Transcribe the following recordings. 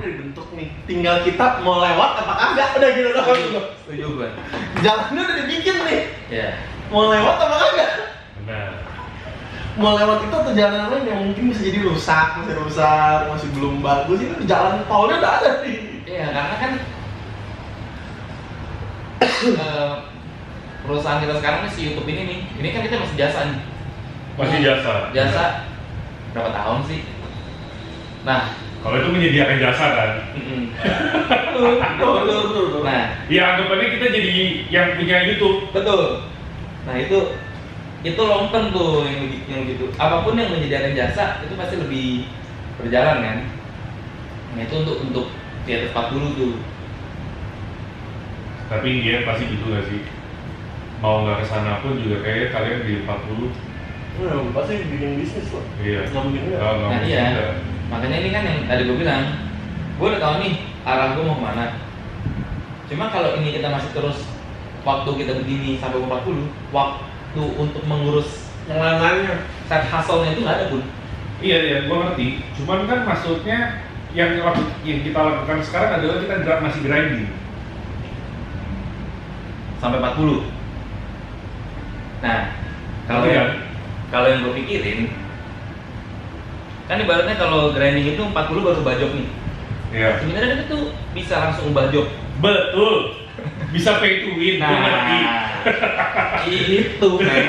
udah dibentuk nih, tinggal kita mau lewat apa kagak, udah gitu doang. Setuju gue. Jalannya udah dibikin nih, Iya. mau lewat apa kagak. Benar. Mau lewat itu atau jalan lain yang mungkin bisa jadi rusak, masih belum bagus, itu jalan tolnya udah ada nih. Iya, karena kan perusahaan kita sekarang nih si YouTube ini kan kita masih jasa nih. Masih jasa. Jasa berapa tahun sih? Nah, Kalau itu menyediakan jasa kan. Betul. Nah, Ya anggapannya kita jadi yang punya YouTube. betul. Nah itu long term tuh yang gitu. Apapun yang menyediakan jasa itu pasti lebih berjalan kan. Nah itu untuk di atas 40 tuh. Tapi dia pasti gitu gak sih? Mau nggak kesana pun juga kayak kalian di 40. Pasti bikin bisnis loh. Iya. Nggak mungkin nggak. Nggak Nah mungkin iya. nggak. Makanya ini kan yang tadi gue bilang, gue udah tahu nih arah gue mau kemana. Cuma kalau ini kita masih terus waktu kita begini sampai 40, waktu untuk mengurus Yang lain-lainnya. side hustle-nya itu nggak ada pun. Iya, gua ngerti. Cuman kan maksudnya yang kita lakukan sekarang adalah kita masih grinding. Sampai 40. Nah, kalau Iya. kalau yang gue pikirin, kan ibaratnya kalau grinding itu 40 baru bajok nih. Iya. Sebenarnya kita tuh bisa langsung bajok. Betul. Bisa pay to win, gua ngerti. Itu men.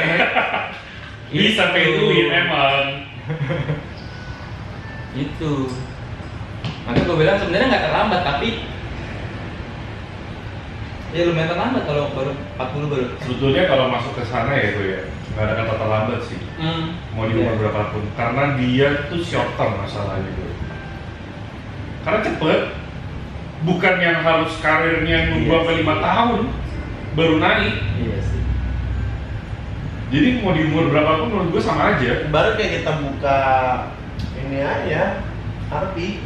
Bisa pay to win emang. Itu. Makanya gue bilang sebenarnya nggak terlambat, tapi ya lumayan terlambat kalau baru 40 baru. Sebetulnya kalau masuk ke sana ya gue ya, nggak ada kata terlambat sih. Mau di umur berapapun, karena dia tuh short term masalahnya gue. Karena cepet, bukan yang harus karirnya nunggu Iya sampai sih. 5 tahun baru naik. Iya sih. Jadi mau di umur berapapun menurut gue sama aja. Baru kayak kita buka ini aja, arti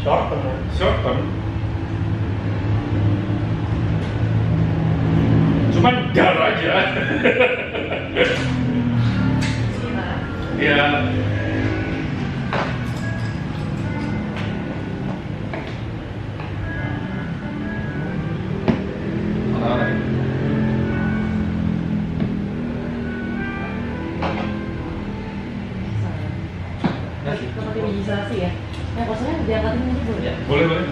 short term. Short term. Cuman dar aja. Ya. Seperti legislasi ya. Yang kosongnya diangkatin aja boleh ya? Boleh, boleh.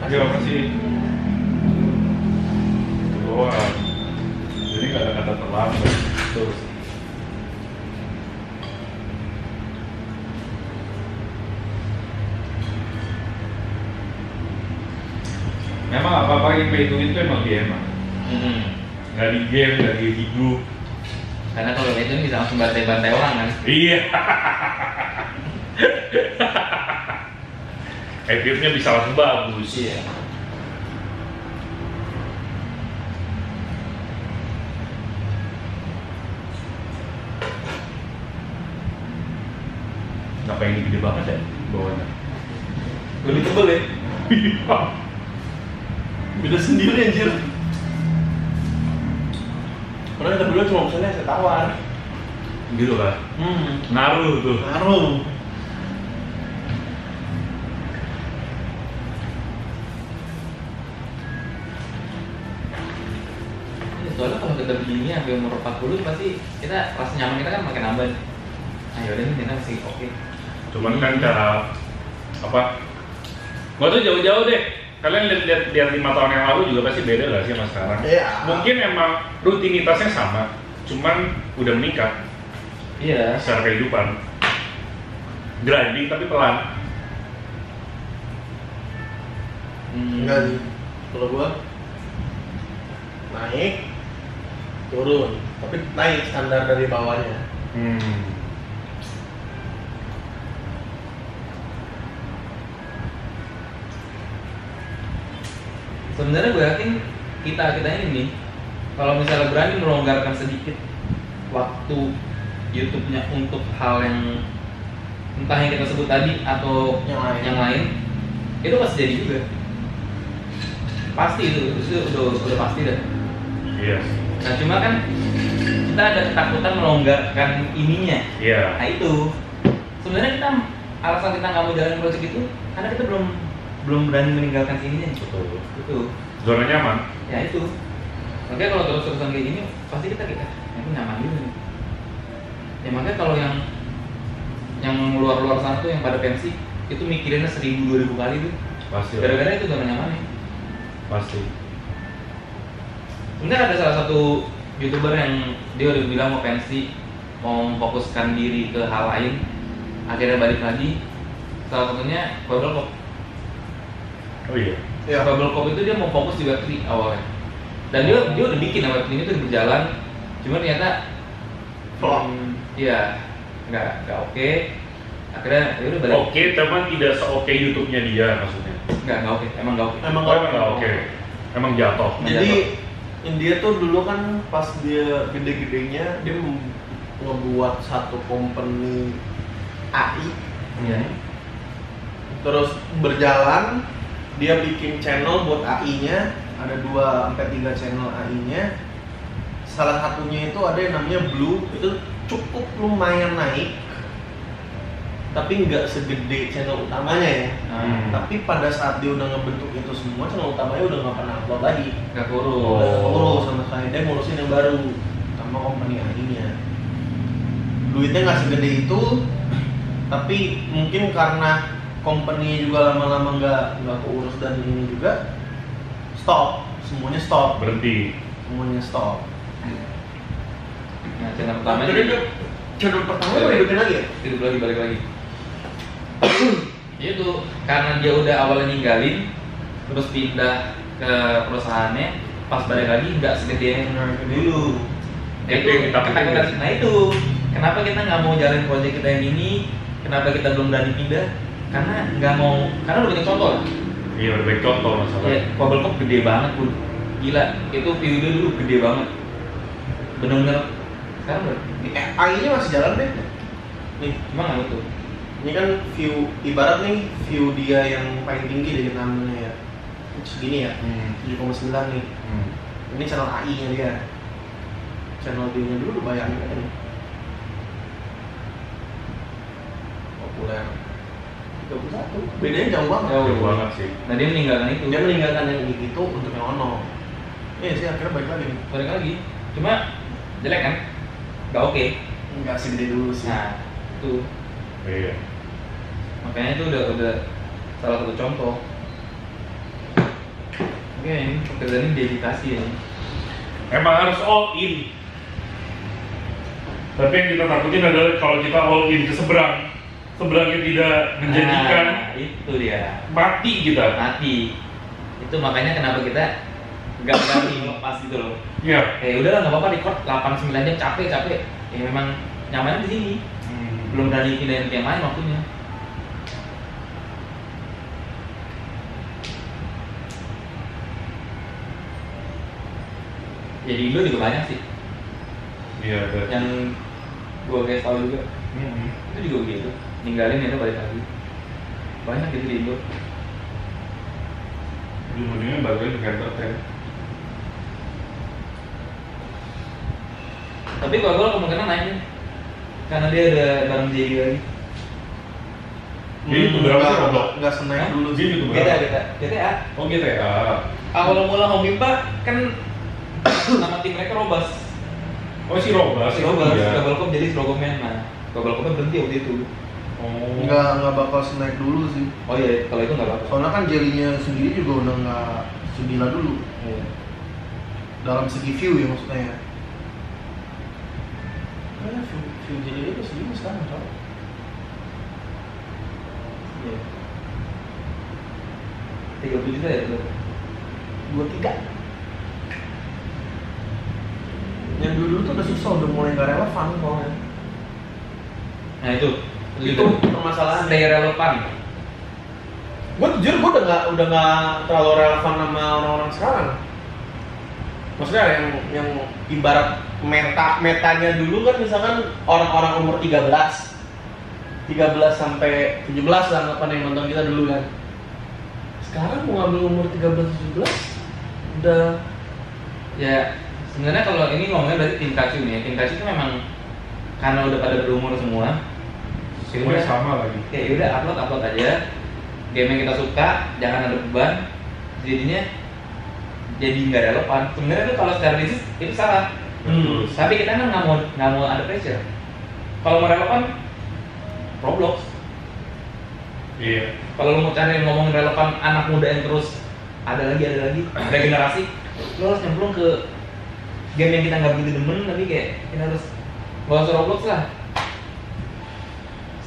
Ya, makasih. Wah. Jadi nggak ada kata terlambat. Betul. Memang apa-apa yang pay to win itu emang dia emang. Nggak di game, nggak di hidup. Karena kalau itu bisa langsung bantai-bantai orang kan. Iya. Editnya bisa langsung bagus. Iya. Kenapa ini gede banget ya bawahnya? Lebih tebel ya. Beda sendiri anjir. Karena kita berdua cuma pesannya saya tawar. Gitu lah. Ngaruh tuh. Ngaruh. Ya, soalnya kalau kita begini sampai umur 40 pasti kita rasa nyaman kita kan makin nambah. Nah yaudah ini kita masih oke. Cuman kan cara apa? Gak tuh jauh-jauh deh. Kalian lihat 5 tahun yang lalu juga pasti beda gak sih sama sekarang? Iya. Mungkin emang rutinitasnya sama, cuman udah meningkat Iya. secara kehidupan. Grinding tapi pelan. Enggak sih. Kalau gua naik, turun, tapi naik standar dari bawahnya. Sebenarnya gue yakin kita ini nih, kalau misalnya berani melonggarkan sedikit waktu YouTube-nya untuk hal yang entah yang kita sebut tadi atau Yang lain. itu pasti jadi juga. Pasti itu udah pasti dah. Iya. Nah cuma kan kita ada ketakutan melonggarkan ininya. Iya. Nah itu sebenarnya kita alasan kita nggak mau jalan project itu karena kita belum berani meninggalkan ininya. Betul. Itu Zona nyaman. ya itu. Makanya kalau terus-terusan kayak gini pasti kita itu nyaman juga nih. Ya makanya kalau yang luar sana tuh yang pada pensi itu mikirinnya 1000-2000 kali tuh. Pasti. Gara-gara itu zona nyaman nih. Pasti. Mungkin ada salah satu YouTuber yang dia udah bilang mau pensi, mau memfokuskan diri ke hal lain, akhirnya balik lagi. Salah satunya Bubble Pop. Oh iya. Ya. Bubble Pop itu dia mau fokus di Web3 awalnya. Dan dia udah bikin Web3 itu udah berjalan, cuma ternyata Flop. Iya, nggak oke. Akhirnya ya udah balik. Oke, teman tidak se-oke YouTube-nya dia maksudnya. Nggak oke, emang nggak oke. Emang Oh, emang nggak oke. Emang jatuh. Jadi India tuh dulu kan pas dia gede-gedenya dia ngebuat satu company AI, Iya. terus berjalan dia bikin channel buat AI-nya, ada 2-3 channel AI-nya. Salah satunya itu ada yang namanya Blue, itu cukup lumayan naik, tapi nggak segede channel utamanya ya. Tapi pada saat dia udah ngebentuk itu semua, channel utamanya udah nggak pernah upload lagi. Nggak Udah kurus. ngurus sama sekali, dia ngurusin yang baru sama company AI-nya. Duitnya nggak segede itu, tapi mungkin karena company juga lama-lama nggak keurus dan ini juga stop, semuanya stop, Berhenti. semuanya stop. Nah, channel pertamanya Jadi dia channel pertama udah hidupin lagi ya? hidup lagi, balik lagi. Itu karena dia udah awalnya ninggalin, terus pindah ke perusahaannya, pas balik lagi nggak segede yang dulu. Nah, Itu yang kita ketakutan. pikir. Nah itu kenapa kita nggak mau jalan proyek kita yang ini? Kenapa kita belum berani pindah? Karena nggak mau, karena udah banyak contoh lah. Iya, udah baik contoh Ya, masalahnya. Bubble Pop gede banget pun, gila. Itu view dia dulu gede banget, bener-bener. Sekarang udah, AI-nya masih jalan deh. Nih, cuma nggak itu. ini kan view, ibarat nih view dia yang paling tinggi dari namanya ya. Segini ya, 7,9 nih. Ini channel AI-nya dia. Channel dia dulu bayangin aja nih. Populer 31, bedanya jauh banget. Jauh banget sih. Nah dia meninggalkan itu. Dia meninggalkan yang itu untuk yang ono. Iya sih, akhirnya balik lagi nih. Balik lagi, cuma jelek kan? Gak oke. Nggak segede dulu sih. Nah itu Iya. makanya itu udah salah satu contoh. Oke, ini pekerjaan ini dedikasi ya. Emang harus all in. Tapi yang kita takutin adalah kalau kita all in ke seberangnya tidak menjadikan Nah, itu dia mati kita. mati. Itu makanya kenapa kita nggak berani lepas gitu loh. Iya. Udahlah nggak apa-apa record 8-9 jam capek. Ya memang nyamannya di sini. Belum berani pindahin ke yang lain waktunya. Ya di Indo juga banyak sih. Iya, ada. Yang gua guys tahu juga. Itu juga begitu. Ninggalin itu balik lagi. Banyak gitu di Indo. Ujung-ujungnya bagian ke entertain. Tapi kalau gua kemungkinan naik nih. Karena dia ada bareng JD lagi. Jadi itu berapa sih Roblox? Nggak senaik Hah? dulu sih. Jadi itu berapa? GTA. Oh GTA. Awal mula Homimpa kan nama tim mereka Robas. Oh si Robas. Si Robas, Iya. Bubble Pop jadi Slogoman. Nah, Bubble Popnya berhenti waktu itu. Oh. Nggak bakal senaik dulu sih. Oh iya, kalau itu nggak apa-apa. Soalnya kan jelinya sendiri juga udah nggak segila dulu. Iya. Dalam segi view ya maksudnya ya. View jelinya itu segini sekarang coba. Iya. 30 juta ya itu. 23. Yang dulu tuh udah susah, udah mulai nggak relevan soalnya. Nah itu Itu permasalahan. stay relevan. Gue jujur gue udah nggak terlalu relevan sama orang-orang sekarang. Maksudnya yang ibarat metanya dulu kan misalkan orang-orang umur 13 sampai 17 lah anggapan yang nonton kita dulu kan. Sekarang mau ngambil umur 13 17 udah Ya Sebenarnya kalau ini ngomongnya berarti tim Kacu nih. Tim Kacu itu memang karena udah pada berumur semua. Semuanya sama lagi. Ya udah upload aja. Game yang kita suka, jangan ada beban. Jadinya jadi nggak relevan. Sebenarnya tuh kalau secara bisnis itu salah. Tapi kita kan nggak mau ada pressure. Kalau mau relevan, Roblox. Iya. Kalau lo mau cari ngomongin relevan anak muda yang terus ada lagi regenerasi, lo harus nyemplung ke game yang kita nggak begitu demen, tapi kayak kita harus nggak usah Roblox lah.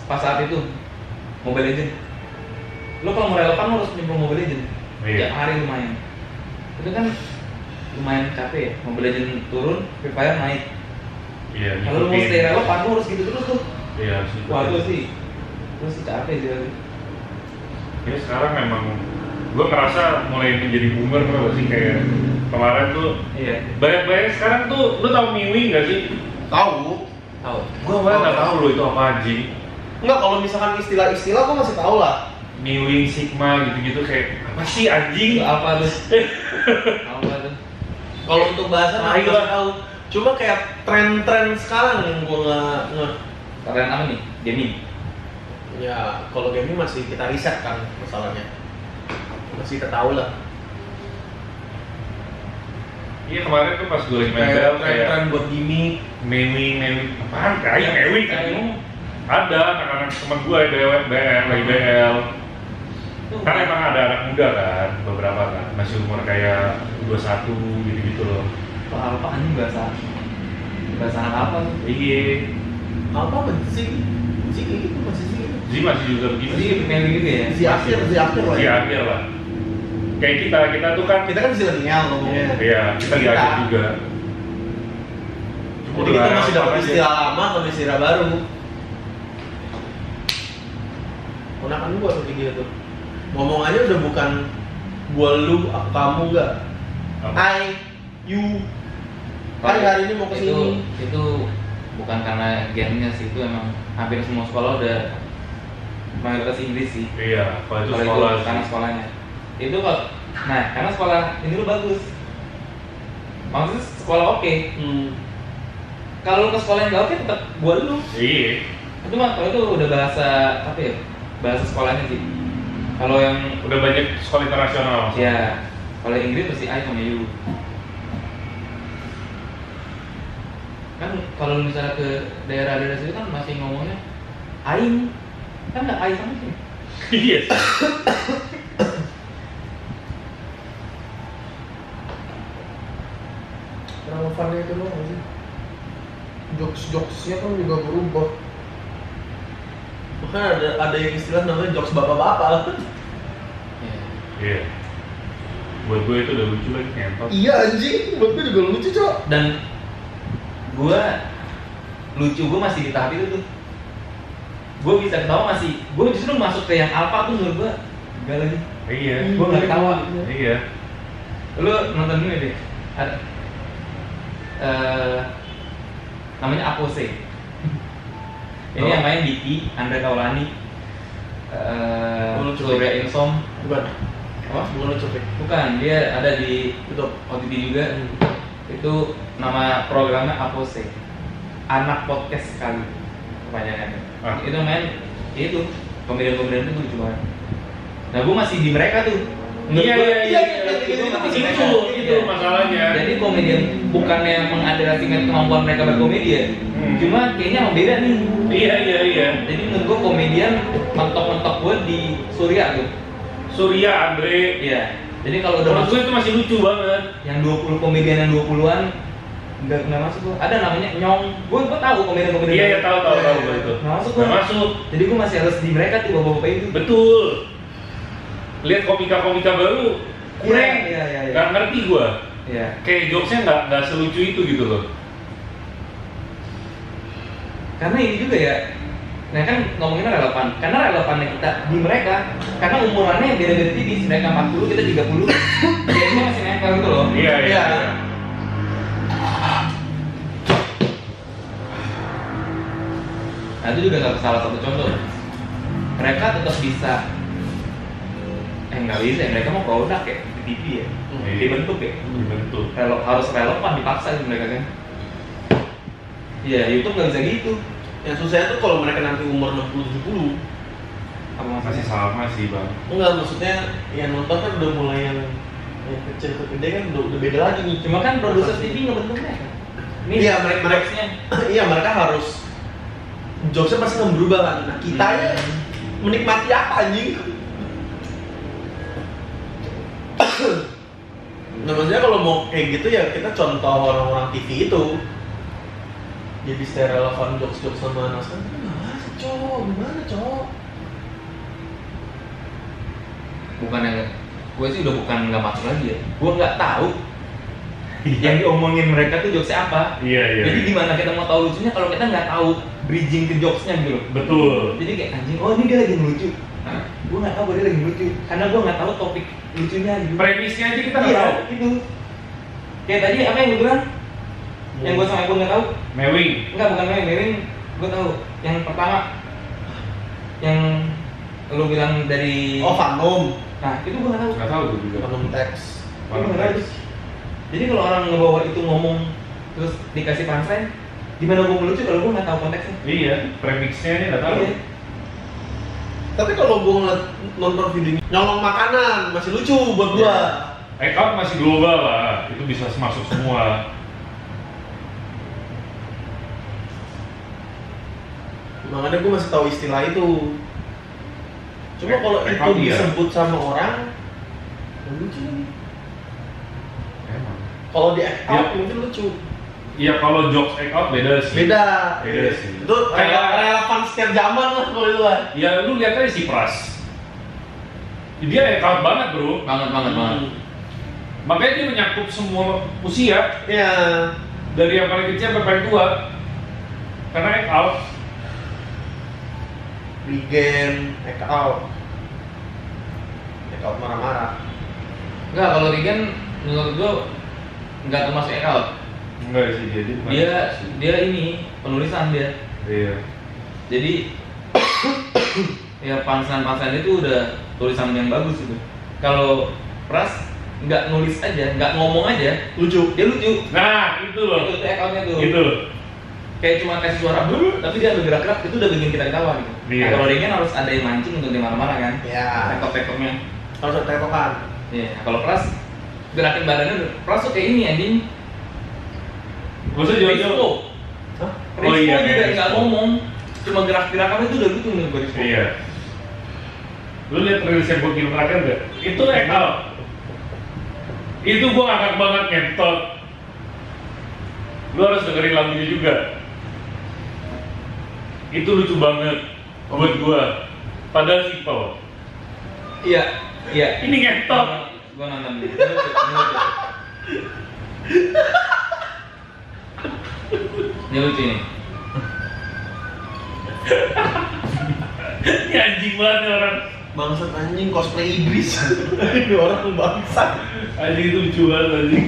Pas saat itu Mobile Legends, lo kalau mau relevan lo harus nyemplung Mobile Legends. Tiap hari lumayan. Itu kan lumayan capek ya. Mobile Legends turun, Free Fire naik. Iya. Kalau lo mau stay relevan lo harus gitu terus tuh. Iya. Wah itu sih capek sih. Ya sekarang memang gue ngerasa mulai menjadi boomer loh sih, kayak kemarin tuh. Iya. Banyak sekarang tuh, lu tau Miwi nggak sih? Tahu. Gue malah nggak tahu loh itu apa anjing. Enggak, kalau misalkan istilah-istilah gua masih tahu lah. Miwi, Sigma gitu-gitu kayak apa sih anjing? Itu apa tuh? Apa tuh? Kalau untuk bahasa Nah, masih iya. tahu. Cuma kayak tren-tren sekarang yang gua nggak. Kalian apa nih? Gaming. Ya, kalau gaming masih kita riset kan masalahnya. Masih kita tahu lah. Iya kemarin tuh pas gue lagi main Kayak BL kayak tren buat gimmick. Mewi apaan kayak Mewi kan? Ada anak-anak teman gue BL lagi BL. Kan emang ada anak muda kan, beberapa kan masih umur kayak 21 gitu-gitu loh. Apa anjing bahasa anak apa tuh? Iya. Apa sih? Sih itu masih sih. Zi masih juga begitu. Jadi main gitu ya? Si akhir lah. Si akhir lah. Kayak kita tuh kan Kita kan zilenial ngomongnya. iya, kita di akhir juga. Jadi kita masih dapat istilah lama atau istilah baru. Ponakan gua tuh kayak gitu. Ngomong aja udah bukan gua lu, aku kamu enggak. I, you. Hari ini mau kesini. Itu bukan karena gamenya sih, itu emang hampir semua sekolah udah mayoritas Inggris sih. Iya, kalau itu Kalau sekolah itu karena sekolahnya. Itu kok. Nah, karena sekolah ini lu bagus. Maksudnya sekolah oke. Kalau lu ke sekolah yang gak oke tetap gua lu. Iya. Itu mah kalau itu udah bahasa apa ya? Bahasa sekolahnya sih. Kalau yang Udah banyak sekolah internasional. ya, kalau Inggris pasti I sama you. Kan kalau misalnya ke daerah-daerah situ kan masih ngomongnya aing, kan nggak aing sama sih. Iya. Relevannya itu loh sih. Jokes-jokesnya kan juga berubah. Bahkan ada yang istilah namanya jokes bapak-bapak. Iya. Buat gue itu udah lucu lagi ngentot. Iya anjing, buat gue juga lucu cok. Dan lucu gue masih di tahap itu tuh. Gue bisa ketawa masih, gue justru masuk ke yang alpha tuh menurut gue enggak lagi. Iya. Gue nggak ketawa. Iya. Lu nonton ini deh. Ada namanya Apose. Ini yang main Diki, Andra Taulani, Surya Insom. Bukan. Apa? Bukan lucu Fik. Bukan, dia ada di YouTube. OTT juga. Itu nama programnya Apose. Anak podcast sekali kepanjangannya. Itu main itu komedian-komedian itu lucu banget. Nah, gue masih di mereka tuh. Iya. Itu Iya. masalahnya. Jadi komedian bukannya mengadaptasikan kemampuan mereka berkomedi ya. Cuma kayaknya beda nih. Iya. Jadi menurut gue komedian mentok-mentok gue di Surya tuh. Surya, Andre. Iya. Jadi kalau udah Menurut masuk gue itu masih lucu banget. yang 20 komedian yang 20-an nggak masuk tuh. Ada namanya Nyong. Gue tahu komedian-komedian. Iya, tahu gue itu. Nggak masuk gue. Nggak masuk. Jadi gue masih harus di mereka tuh bapak-bapak itu. Betul. Lihat komika-komika baru kurang. Iya. Nggak ngerti gue. Iya. Kayak jokesnya nggak selucu itu gitu loh. Karena ini juga ya. Nah kan ngomonginnya relevan. Karena relevannya kita di mereka. Karena umurannya beda-beda tipis. Mereka 40, kita 30. Jadinya masih nempel gitu loh. Iya. Nah itu juga salah satu contoh. Mereka tetap bisa nggak bisa, mereka mau produk ya, TV ya, Iya. dibentuk ya. Dibentuk. Kalau harus relevan dipaksa gitu mereka kan. Iya, YouTube nggak bisa gitu. Yang susahnya tuh kalau mereka nanti umur 60-70. Apa Masih sama sih bang. Enggak, maksudnya yang nonton kan udah mulai yang kecil ke gede kan udah beda lagi nih. Cuma kan produser TV ngebentuk mereka. Iya, mereka iya mereka harus jokesnya pasti akan berubah kan. Nah kita ya menikmati apa anjing? Nah maksudnya kalau mau kayak gitu ya kita contoh orang-orang TV itu. Jadi secara relevan jokes-jokes sama naskah gimana sih cowok? Gimana cowok? Bukan yang gue sih udah bukan nggak masuk lagi ya. Gue nggak tahu yang diomongin mereka tuh jokesnya apa. Iya. Jadi gimana kita mau tahu lucunya kalau kita nggak tahu bridging ke jokesnya gitu loh. Betul. Jadi kayak anjing, oh ini dia lagi ngelucu. Gue nggak tahu bahwa dia lagi ngelucu karena gue nggak tahu topik lucunya gitu. Premisnya aja kita nggak Iya, tahu. itu. Kayak tadi apa yang gue bilang? Yang gue sama Epon nggak tahu? Mewing. Enggak, bukan Mewing. Gue tahu. Yang pertama, yang lu bilang dari. Oh Venom, Nah, itu gue nggak tahu. Nggak tahu gue juga. Venom Text. Gue nggak tahu. Jadi kalau orang ngebawa itu ngomong terus dikasih punchline, gimana gue ngelucu kalau gue nggak tahu konteksnya? Iya, premisnya aja nggak tahu. Iya. Tapi kalau gue ngeliat nonton videonya nyolong makanan masih lucu buat gua. Account masih global lah, itu bisa masuk semua. Makanya gue masih tahu istilah itu. Cuma kalau itu Account iya. disebut sama orang, ya lucu lagi. Emang. Kalau di account Iya. mungkin lucu. Iya kalau jokes account beda sih. Beda. Beda sih. Itu Kayak- relevan setiap zaman lah kalau itu lah. Ya lu lihat aja si Pras. Dia account banget bro. Banget. Makanya dia menyakup semua usia Iya. dari yang paling kecil sampai paling tua. Karena account. Regen, account marah-marah. Enggak, kalau Regan menurut gue nggak termasuk account. Enggak sih dia bukan Dia sih. dia ini penulisan dia. Iya. Jadi ya punchline itu udah tulisan yang bagus gitu. Kalau Pras nggak nulis aja, nggak ngomong aja, Lucu. dia lucu. Nah itu loh. Itu accountnya tuh. Itu. Kayak cuma kasih suara blur, tapi dia bergerak-gerak itu udah bikin kita ketawa gitu. Iya. Nah, kalau Regan harus ada yang mancing untuk dia marah-marah kan. Iya. Tektok-tektoknya. Harus ada tekokan. Iya. Kalau Pras gerakin badannya, Pras tuh kayak ini anjing. Maksudnya Rispo. Jojo. Hah? Oh iya, Rispo juga iya, nggak Rispo. ngomong, cuma gerak-gerakannya itu udah lucu menurut gue Rispo. Iya. Lu lihat rilis yang gue kirim terakhir gak? Itu account. Itu gue ngakak banget ngentot. Lu harus dengerin lagunya juga. Itu lucu banget buat gue. Padahal simpel. Iya. Ini ngentot. Gue nonton dulu. Ini lucu. Ini lucu nih. Ini anjing banget nih orang. Bangsat anjing cosplay Idris. Ini orang bangsat. Anjing itu lucu banget anjing.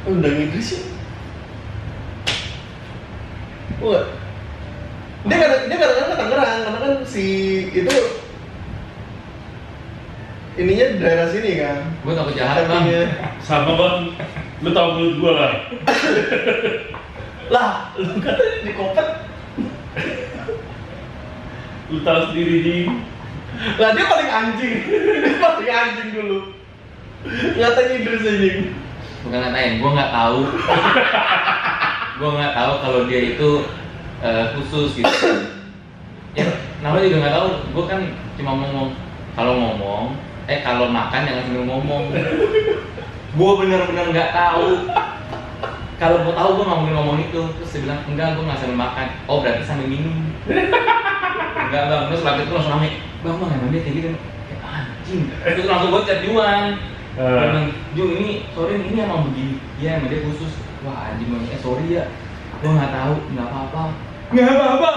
Undang Idris ya. Wah. Dia kadang-kadang ke Tangerang karena kan si itu ininya di daerah sini kan. Gue takut jahat bang. Tapinya. Sama bang. Lu tau mulut gue lah. Lah, lu kan di Kopet. Lu tau sendiri Jing. Lah dia paling anjing. Dia paling anjing dulu. Ngatain Idris anjing. Bukan ngatain, gue nggak tahu. Gue nggak tahu kalau dia itu khusus gitu. Ya, namanya juga nggak tahu. Gue kan cuma ngomong kalau makan jangan sambil ngomong. Gue bener-bener nggak tahu. Kalau mau tahu gue nggak mungkin ngomong itu. Terus dia bilang enggak, gue nggak sambil makan. Oh berarti sambil minum. Enggak bang. Terus lagi itu langsung rame. Bang emang dia kayak gitu. Kayak anjing. Terus langsung gue chat Juan. Dia bilang, Ju ini sorry ini emang begini. Ya emang dia khusus. Wah anjing bang. Sorry ya. Gue nggak tahu. Nggak apa-apa. Nggak apa-apa.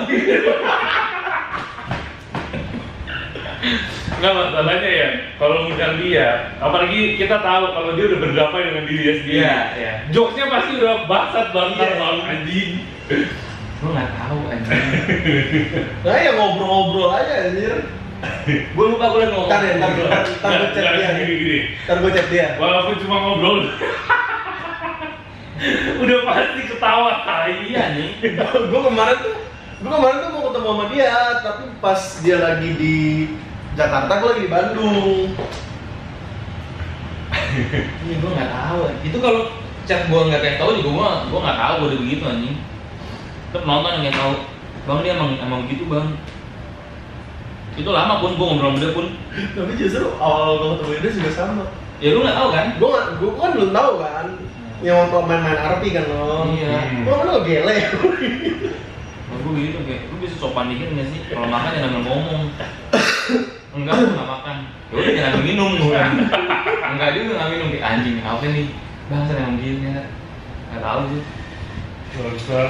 Nggak masalahnya ya, kalau misal dia, apalagi kita tahu kalau dia udah berdamai dengan dirinya sendiri. Iya. Jokesnya pasti udah bangsat banget Iya. bang anjing. Gue nggak tahu anjing. Nah ya ngobrol-ngobrol aja anjir. Gue lupa gue lagi ngomong. Ntar gue chat dia. Gini. Ntar gue chat dia. Walaupun cuma ngobrol. Udah pasti ketawa Iya nih. Gue kemarin tuh mau ketemu sama dia, tapi pas dia lagi di Jakarta, gue lagi di Bandung. Ini gue nggak tahu. Itu kalau chat gue nggak kayak tahu juga gue nggak tahu gue udah begitu anjing. Terus penonton yang kayak tahu, bang dia emang gitu bang. Itu lama pun gue ngobrol sama dia pun. Tapi justru awal gue ketemu dia juga sama. Ya lu nggak tahu kan? Gue kan belum tahu kan. Yang waktu main-main RP kan lo. Iya. Gue kan lo gele. Nah, gue gitu kayak lu bisa sopan dikit nggak sih? Kalau makan jangan ngomong. Enggak, gue nggak makan. Ya udah jangan minum gue. Enggak juga nggak minum kayak anjing apa nih? Bangsa emang gini ya. Nggak tahu sih. Bangsat.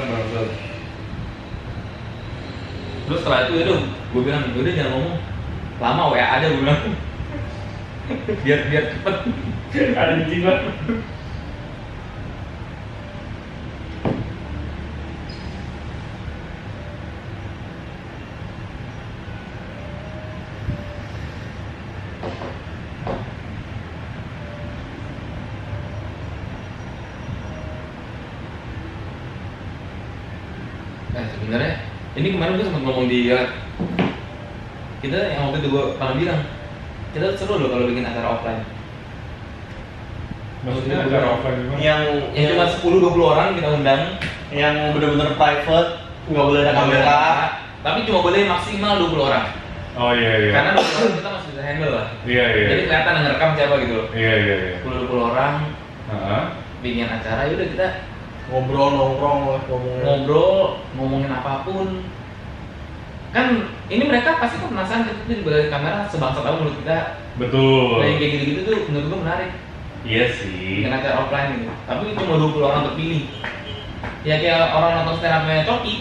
Terus setelah itu ya gue bilang udah jangan ngomong. Lama WA aja gue bilang. biar cepet. Ada anjing lah. Sebenarnya ini kemarin gue sempat ngomong di kita yang waktu itu gue pernah bilang kita seru loh kalau bikin acara offline. Maksudnya acara offline gimana? Yang Cuma 10-20 orang kita undang. yang bener-bener private, nggak boleh ada kamera. Tapi cuma boleh maksimal 20 orang. Oh iya. Karena 20 orang kita masih bisa handle lah. Iya. Jadi kelihatan yang ngerekam siapa gitu loh. Iya. 10-20 orang Heeh. bikin acara, yaudah kita Ngobrol, nongkrong lah, ngobrol, ngomongin apapun. Kan ini mereka pasti kan penasaran kita tuh di balik kamera sebangsa tahu menurut kita. Betul. Nah, yang kayak gitu-gitu tuh menurut gue menarik. Iya sih. Bikin acara offline gitu. Tapi cuma 20 orang terpilih. Ya kayak orang nonton stand up-nya Coki,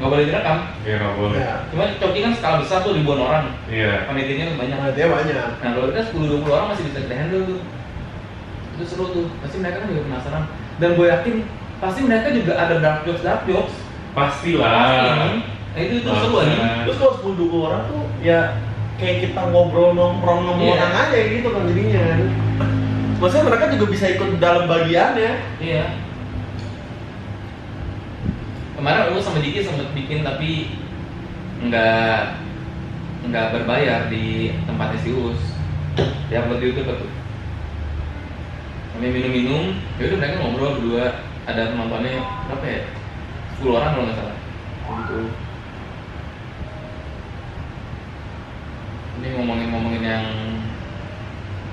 nggak boleh direkam. Iya nggak boleh. Ya, Cuma Coki kan skala besar tuh ribuan orang. Iya. Panitianya tuh banyak. dia banyak. Nah kalau kita 10-20 orang masih bisa kita handle tuh. Itu seru tuh. Pasti mereka kan juga penasaran. Dan gue yakin pasti mereka juga ada dark jokes. Pastilah. Pasti. Nah itu seru aja. Terus kalau 10-20 orang tuh ya kayak kita ngobrol nongkrong Iya. orang aja gitu kan jadinya. Maksudnya mereka juga bisa ikut dalam bagiannya. Iya. Kemarin lu sama Diki sempet bikin tapi nggak berbayar di tempatnya si Us. Dia upload di YouTube tuh. Kami minum-minum, ya udah mereka ngobrol berdua. Ada penontonnya berapa ya? 10 orang kalau nggak salah. Gitu. Ini ngomongin yang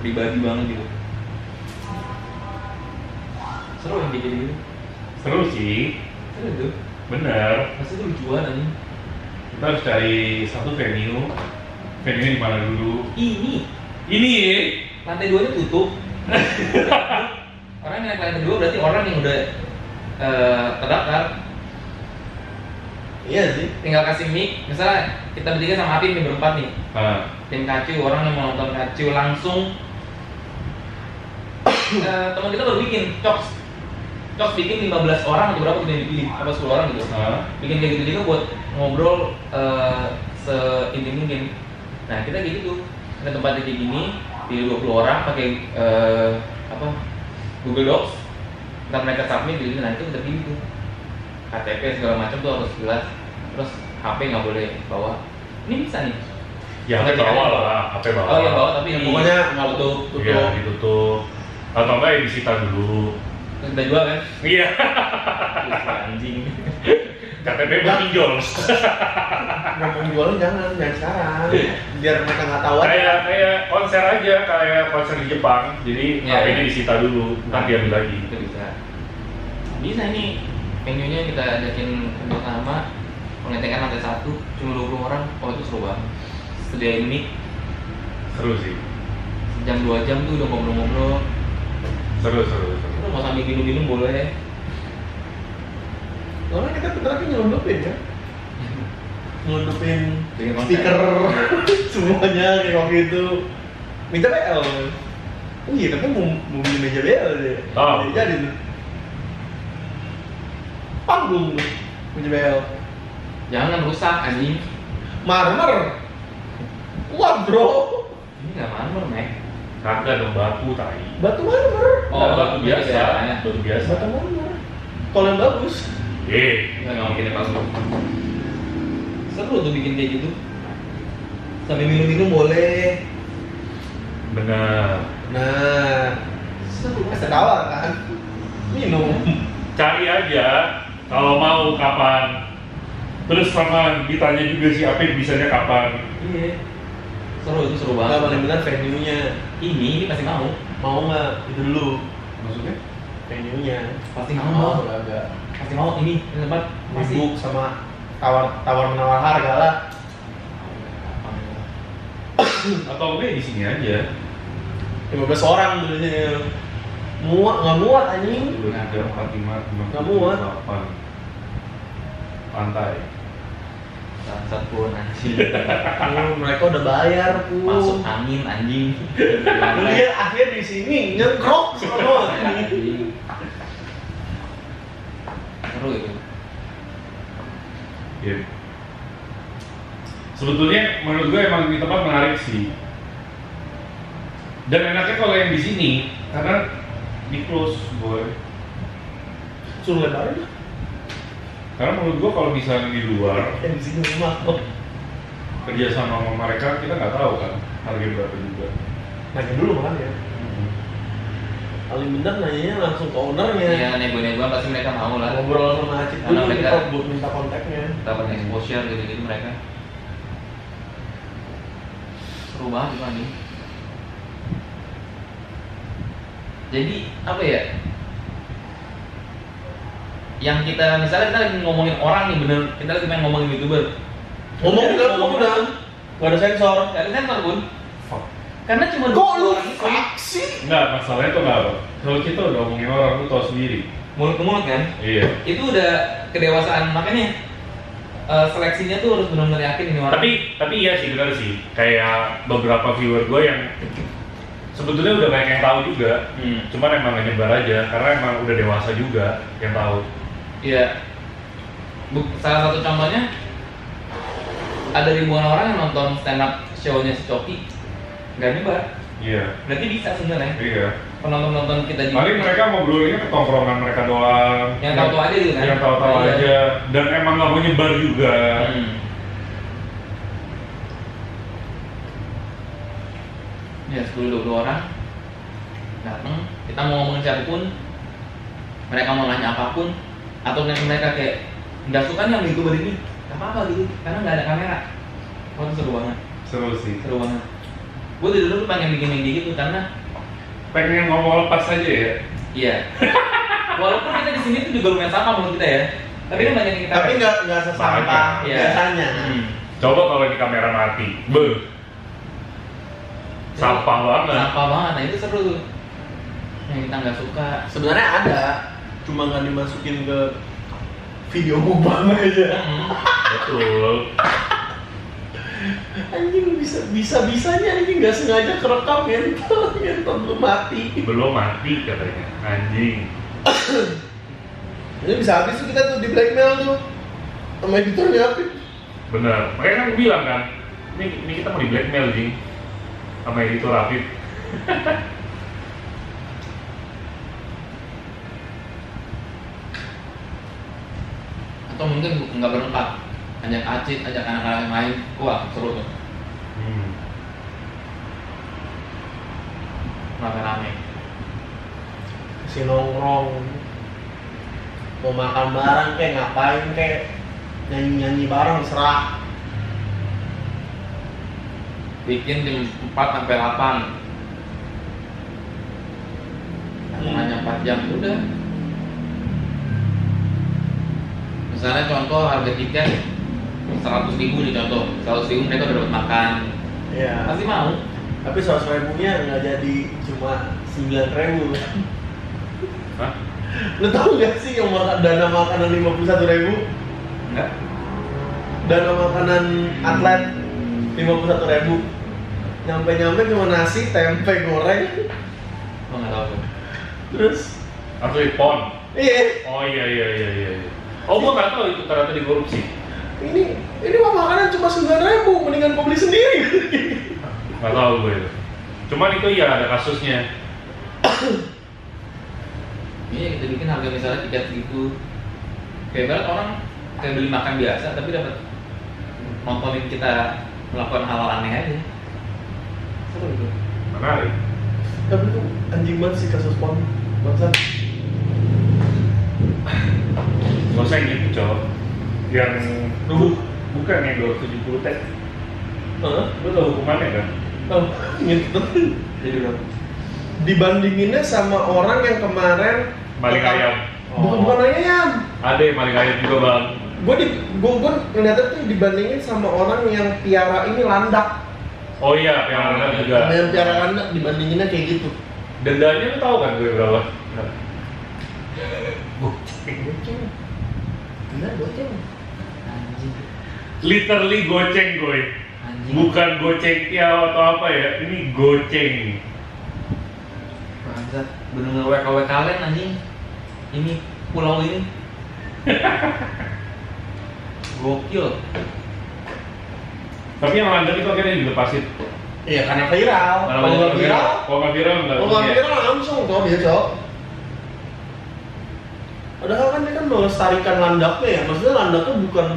pribadi banget gitu. Seru yang bikin gitu. Seru sih. Seru tuh. Bener. Pasti tuh lucuan aja. Kita harus cari satu venue. Venue di mana dulu? Ini lantai 2 nya tutup. Orang yang naik lantai 2 berarti orang yang udah terdaftar. Iya sih. Tinggal kasih mic. Misalnya kita bertiga sama Apim nih berempat nih. Tim Kacu, orang yang mau nonton Kacu langsung. Teman kita baru bikin Cox bikin 15 orang atau berapa yang dipilih, apa 10 orang gitu. Bikin kayak gitu juga buat ngobrol seintim mungkin. Nah kita kayak gitu, ada tempatnya kayak gini, pilih 20 orang pakai Google Docs. Ntar mereka submit gitu, nah itu kita pilih tuh KTP segala macam tuh harus jelas. Terus HP nggak boleh bawa. Ini bisa nih. Ya HP bawa lah, HP bawa. Oh iya bawa tapi Ya, pokoknya nggak tutup. Iya ditutup. Atau enggak ya disita dulu. Terus kita jual kan? Iya. Anjing. KTP buat pinjol. Ngomong jualnya jangan sekarang. Biar mereka nggak tahu aja. Kayak konser aja, kayak konser di Jepang. Jadi Iya, HP-nya iya. disita dulu, ntar diambil lagi. Itu bisa. Bisa ini venue-nya kita ajakin bersama. Pengetekan lantai 1 cuma 20 orang. Oh itu seru banget. Sediain mic Seru sih. sejam 2 jam tuh udah ngobrol-ngobrol. Seru. Lu mau sambil minum-minum boleh. Soalnya kita bentar lagi nyelundupin ya. Nyelundupin Bikin konser. stiker semuanya kayak waktu itu. Minta BL. Oh iya tapi mau beli meja BL deh. Oh. Jadi tuh. Panggung tuh meja BL. Jangan rusak anjing. Marmer. marmer bro. Ini nggak marmer, Mek. Kagak dong, batu tai. Batu marmer. Nah, batu biasa. ya. Batu biasa. Batu marmer. Kalau yang bagus. Nggak mungkin ya palsu. Seru tuh bikin kayak gitu. Sambil minum-minum boleh. Benar. Nah, seru. Bisa tawar kan? Minum. Cari aja kalau mau kapan. Terus sama ditanya juga si Apip bisanya kapan. Iya. Seru, itu seru Nggak banget. paling benar venue-nya. Ini pasti mau. Mau nggak? Itu dulu. Maksudnya? Venue-nya. Pasti mau. Agak Pasti mau ini tempat pasti. sibuk sama tawar menawar harga lah. Atau enggak di sini aja. 15 orang dulunya. Nggak muat anjing. 2, 3, 4, 5, 6, Nggak muat. 8. Pantai. Bangsat pun anjing. Mereka udah bayar pun. Masuk angin anjing. Lihat akhir di sini nyekrok semua. Anjing. Seru itu. Ya. Sebetulnya menurut gue emang di tempat menarik sih. Dan enaknya kalau yang di sini karena di close boy. Suruh lebarin lah. Karena menurut gue kalau misalnya di luar Yang di sini rumah kok. kerja sama mereka kita nggak tahu kan harga berapa juga. Nanya dulu makanya. Paling bener nanyanya langsung ke ownernya. Iya, nego-nego pasti mereka mau lah. Ngobrol sama Acit Karena dulu mereka- kita buat minta kontaknya. Dapat exposure gitu-gitu mereka. Seru banget itu anjing. Jadi apa ya? Yang kita misalnya kita lagi ngomongin orang nih bener, kita lagi main ngomongin YouTuber. Ngomongin apa udah? Gak ada sensor. Gak ada sensor pun. Karena cuma Kok dua lu orang itu. fake sih? Enggak, masalahnya tuh nggak apa. Kalau kita udah ngomongin orang lu tahu sendiri. Mulut ke mulut kan? Iya. Itu udah kedewasaan makanya seleksinya tuh harus benar-benar yakin ini orang. Tapi iya sih benar sih. Kayak beberapa viewer gue yang sebetulnya udah banyak yang tahu juga. Cuman emang nggak nyebar aja karena emang udah dewasa juga yang tahu. Iya. Salah satu contohnya ada ribuan orang yang nonton stand up show-nya si Coki nggak nyebar. Iya. Berarti bisa sebenarnya. Iya. Penonton-penonton kita Paling mereka ngobrolinnya ke tongkrongan mereka doang. yang tahu aja gitu kan. Yang tahu-tahu Iya. aja. Dan emang nggak mau nyebar juga. Ya 10-20 orang datang, kita mau ngomongin siapapun, mereka mau nanya apapun, atau mereka kayak nggak suka nih yang YouTuber ini, nggak apa-apa gitu, karena nggak ada kamera. Wah itu seru banget, Seru sih. seru banget. Gue dari dulu pengen bikin yang kayak gitu karena, Pengen ngomong lepas aja ya. iya. Walaupun kita di sini tuh juga lumayan sama menurut kita ya, tapi kan banyak yang kita. Tapi nggak sesampah Iya. biasanya. Coba kalau ini kamera mati. Sampah banget. Sampah banget, nah itu seru tuh. Yang kita nggak suka. Sebenarnya ada, cuma nggak dimasukin ke video mukbang aja. Betul. Anjing bisa-bisanya anjing nggak sengaja kerekam ngentot belum mati. Belum mati katanya. Anjing. Ini bisa habis tuh kita tuh di blackmail tuh sama editornya Apip. Bener. Makanya kan gue bilang kan, ini kita mau di blackmail Jing sama editor Apip. Atau mungkin nggak berempat, ajak Acit, ajak anak-anak yang lain, wah seru tuh, rame-rame. Si nongkrong mau makan bareng kayak ngapain kayak nyanyi-nyanyi bareng serah. Bikin jam 4 sampai 8. Hanya 4 jam udah. Misalnya contoh harga tiket 100.000 nih contoh, 100.000 mereka udah dapat makan, Iya. pasti mau. Tapi 100.000-nya nggak jadi cuma 9.000. Hah? Lu tau nggak sih yang dana makanan 51.000? Enggak? Dana makanan atlet 51.000. Nyampe cuma nasi, tempe goreng, Oh nggak tahu tuh. terus Atlet PON. iya. Oh iya. Oh gua nggak tahu itu ternyata dikorupsi. Ini mah makanan cuma 9.000, mendingan gua beli sendiri. Nggak tahu gue itu. Cuman itu ya ada kasusnya. Iya kita bikin harga misalnya tiket gitu. Kayak berat orang kayak beli makan biasa tapi dapat nontonin kita melakukan hal aneh aja. Seru gitu. Menarik. Tapi itu anjing banget sih kasus pon. Bangsat. Gak usah yang gitu, cowok. Yang bukan yang 270 teh. Lu tau hukumannya kan? Oh, gitu. Jadi berapa? Dibandinginnya sama orang yang kemarin Maling ayam. Bukan ayam. Ada yang maling ayam juga bang. Gue ngeliatnya tuh dibandingin sama orang yang piara ini landak. Oh iya, yang ada juga. Sama yang piara landak dibandinginnya kayak gitu. Dendanya lu tahu kan gue berapa? Goceng. Bener goceng. Anjing. Literally goceng gue. Anjing. Bukan goceng ya atau apa ya? Ini goceng. Bangsat, bener-bener WKW kalian anjing. Ini pulau ini. Gokil. Tapi yang London itu akhirnya dilepasin. Iya karena viral. Kalau nggak viral, Kalau nggak viral nggak. kalau nggak viral langsung tuh dia cok. Padahal kan dia kan melestarikan landaknya ya. Maksudnya landaknya bukan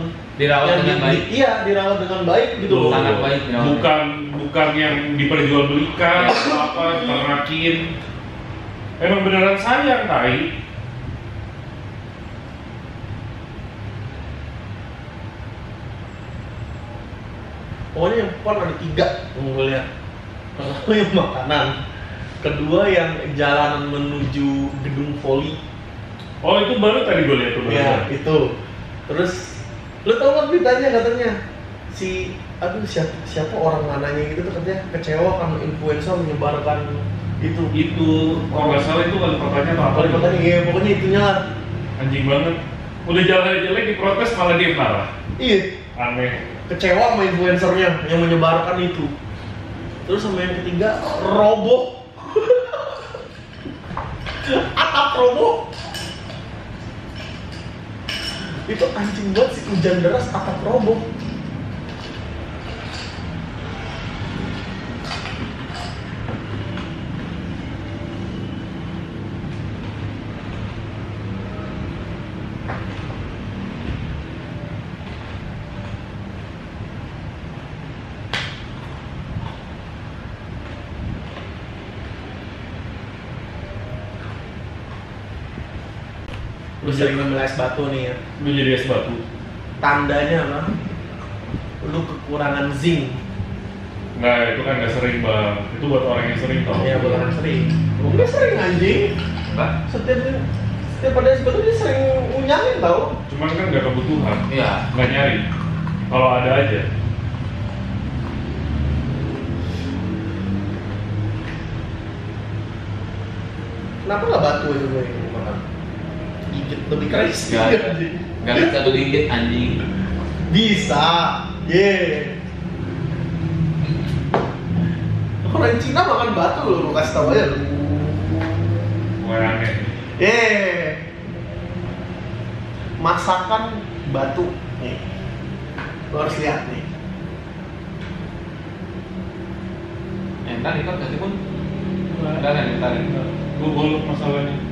Dirawat yang dengan baik. Iya dirawat dengan baik gitu loh. Sangat baik dirawatnya. Bukan yang diperjualbelikan atau apa, ternakin. Emang beneran sayang tai. Pokoknya yang pon ada 3 yang gue lihat. Pertama yang makanan, kedua yang jalanan menuju gedung voli. Oh itu baru tadi gue lihat tuh. Iya itu. Terus lu tau kan beritanya katanya si siapa orang mananya gitu tuh katanya kecewa karena influencer menyebarkan itu. Itu kalau nggak salah itu kali pertanyaan atau apa? Kalau katanya iya pokoknya itunya lah. Anjing banget. Udah jalan jelek diprotes malah dia marah. Iya. Aneh. Kecewa sama influencernya yang menyebarkan itu. Terus sama yang ketiga roboh. Atap roboh. Itu anjing banget sih, hujan deras atap roboh. Lu sering ngambil es batu nih ya. Lu jadi es batu. Tandanya apa? Lu kekurangan zinc. Nggak, itu kan nggak sering bang. Itu buat orang yang sering tau. Iya, buat orang sering. Lu nggak sering anjing. Mbak? Setiap pada es batu dia sering unyangin tau. Cuman kan nggak kebutuhan. Iya. Nggak nyari. Kalau ada aja. Kenapa nggak batu aja gue yang makan? Gigit lebih keras. Gak bisa tuh gigit anjing. Bisa. Orang Cina makan batu loh, lu kasih tau aja lu. Wah aneh. Masakan batu nih. Lu harus lihat nih. Entar ikut kasih pun. Enggak kan entar. Gue bolok masalahnya.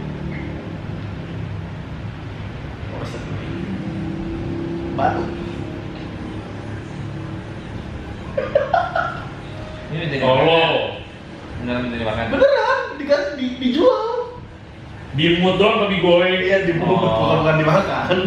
Batu. Ini jadi Tolol. beneran menjadi makan. Beneran dikasih dijual. Di mood doang tapi gue. Iya di mulut bukan dimakan.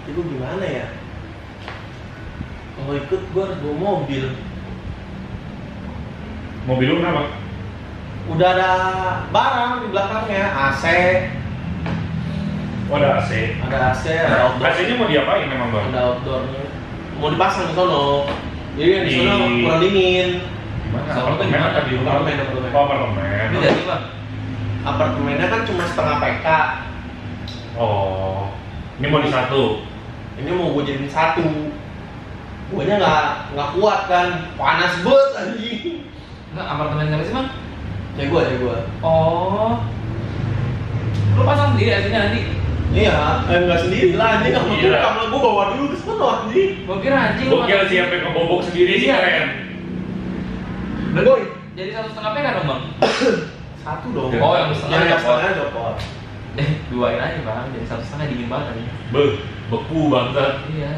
Itu gimana ya? Kalau ikut gue harus bawa mobil. Mobil lu kenapa? Udah ada barang di belakangnya, AC. Oh ada AC. Ada AC, ada outdoor. AC-nya mau diapain emang bang? Ada outdoornya. Mau dipasang di sono. Jadi yang di sono kurang dingin. Gimana? Soalnya Apartemen gimana? apa di rumah? Apartemen. Oh apartemen. Ini jadi bang. Apartemennya kan cuma setengah PK. Oh. Ini mau di satu. Ini mau gue jadiin 1. Guanya nggak kuat kan, panas banget anjing. Nggak, apartemen siapa sih bang? Ya gua. Oh, lu pasang sendiri aslinya nanti? Iya, nggak sendiri lah anjing, sama Iya. gua bawa dulu ke sana anjing. Gua kira anjing. Gua kira siapa yang ngebobok sendiri sih Iya. keren. Boy, Jadi 1,5 pekan dong bang? satu dong. Oh, yang setengah yang copot. setengah copot. Duain aja bang, jadi 1,5 dingin banget nih. Beku banget. Iya.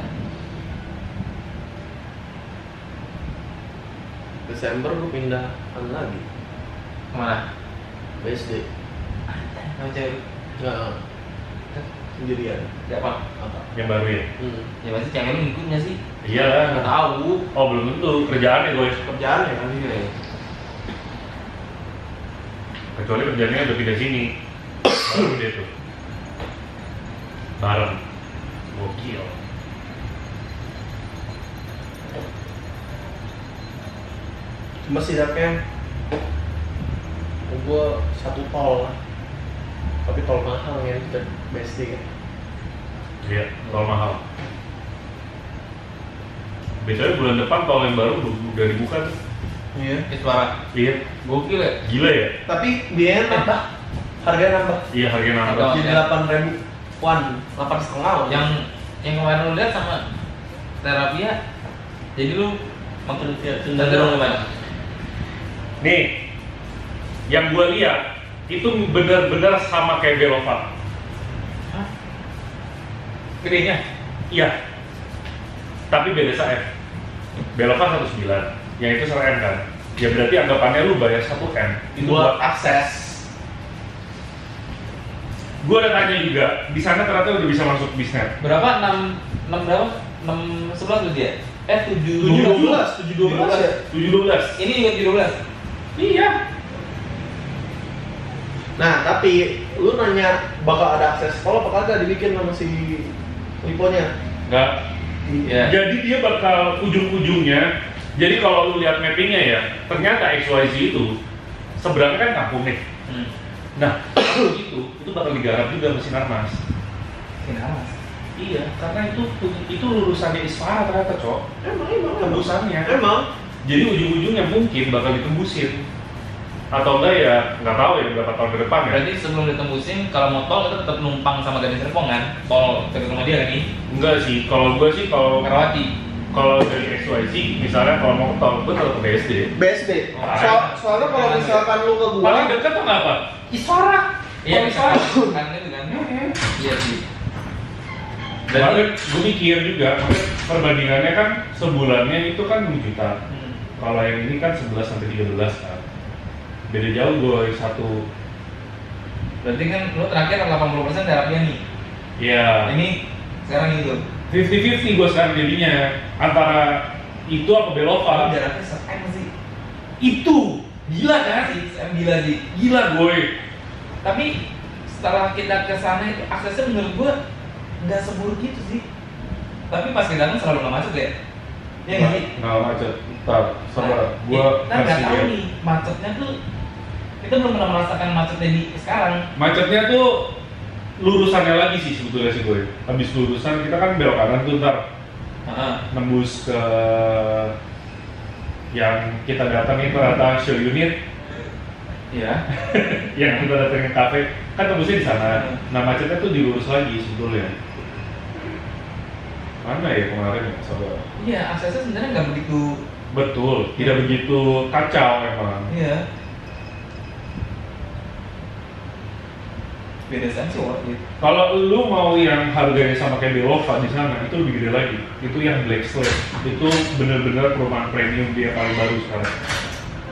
Desember gua pindah lagi. Kemana? BSD. Sama cewek. Nggak, sendirian. Siapa? Apa? Yang baru ya? Ya pasti cewek lu ngikut nggak sih? Iya lah. Nggak tahu. Oh belum tentu kerjaannya gue. Kerjaan ya kan? Iya. Kecuali kerjaannya udah pindah sini. Baru dia tuh. Bareng. Gokil. Cuma setidaknya gua satu tol lah. Tapi tol mahal ya, kita BSD kan. Iya, tol mahal. Biasanya bulan depan tol yang baru udah dibuka tuh. Iya. Suara. Iya. Gokil ya? Gila ya? Tapi biaya nambah, harganya nambah. Iya harganya nambah. Nambah. Jadi 8.000-an, 8,5. Yang kemarin lu lihat sama terapia. Jadi lu makin cenderung gimana? Nih, yang gua lihat itu benar-benar sama kayak Belova. Hah? Gedenya? Iya. Tapi beda SAM. Belova 19, yang itu 1M kan. Ya berarti anggapannya lu bayar 1M itu buat akses. Gua udah tanya juga, di sana ternyata udah bisa masuk bisnet. Berapa? 6 berapa? 6 11 tuh dia? 712 ya? 712. Ini juga 17. Iya. Nah, tapi lu nanya bakal ada akses sekolah apa kagak dibikin sama si Liponya? Enggak. Iya. Jadi dia bakal ujung-ujungnya. Jadi kalau lu lihat mappingnya ya, ternyata XYZ itu seberangnya kan kampung nih. Nah, itu bakal digarap juga sama Sinarmas. Sinarmas. Iya, karena itu lulusannya Isfara ternyata, Cok. Emang. Tembusannya. Emang. Jadi ujung-ujungnya mungkin bakal ditembusin. Atau enggak ya, nggak tahu ya berapa tahun ke depan ya. Berarti sebelum ditembusin, kalau mau tol itu tetap numpang sama Gading Serpong kan? Tol dekat rumah dia kan nih? Enggak sih, kalau gue sih kalau Merawati. dari XYZ, misalnya kalau mau ke tol, gue tetap ke BSD. BSD. Soalnya kalau misalkan lu ke gua, Paling dekat tuh nggak apa? Isfara. Iya, Kalau bisa Isfara. kan itu kan? Iya sih. Dan gue mikir juga, maksudnya perbandingannya kan sebulannya itu kan 2 juta. Kalau yang ini kan 11 sampai 13 kan. Beda jauh gue satu. Berarti kan lu terakhir 80% terapia nih. Iya. Ini sekarang itu. 50-50 gue sekarang jadinya antara itu apa Belova. Jaraknya se-M sih. Itu gila kan? Se-M gila sih. Gila gue. Tapi setelah kita ke sana itu aksesnya menurut gua nggak seburuk gitu sih. Tapi pas kita datang selalu nggak macet ya. Iya nggak sih? Nggak macet. Ntar, sabar. Gue Kita nggak kasih tahu ya. nih macetnya tuh. Kita belum pernah merasakan macetnya di sekarang. Macetnya tuh lurusannya lagi sih sebetulnya sih gue. Habis lurusan kita kan belok kanan tuh ntar nembus ke yang kita datangin ternyata show unit. Iya. Yang kita datengin kafe kan tembusnya di sana. Nah macetnya tuh dilurus lagi sebetulnya. Mana ya kemarin ya saudara? Iya, aksesnya sebenarnya nggak begitu. Betul, tidak begitu kacau emang. Iya. Beda sih worth it. Kalau lu mau yang harganya sama kayak Belova di sana itu lebih gede lagi. Itu yang Black Slate. Itu bener-bener perumahan premium dia paling baru sekarang.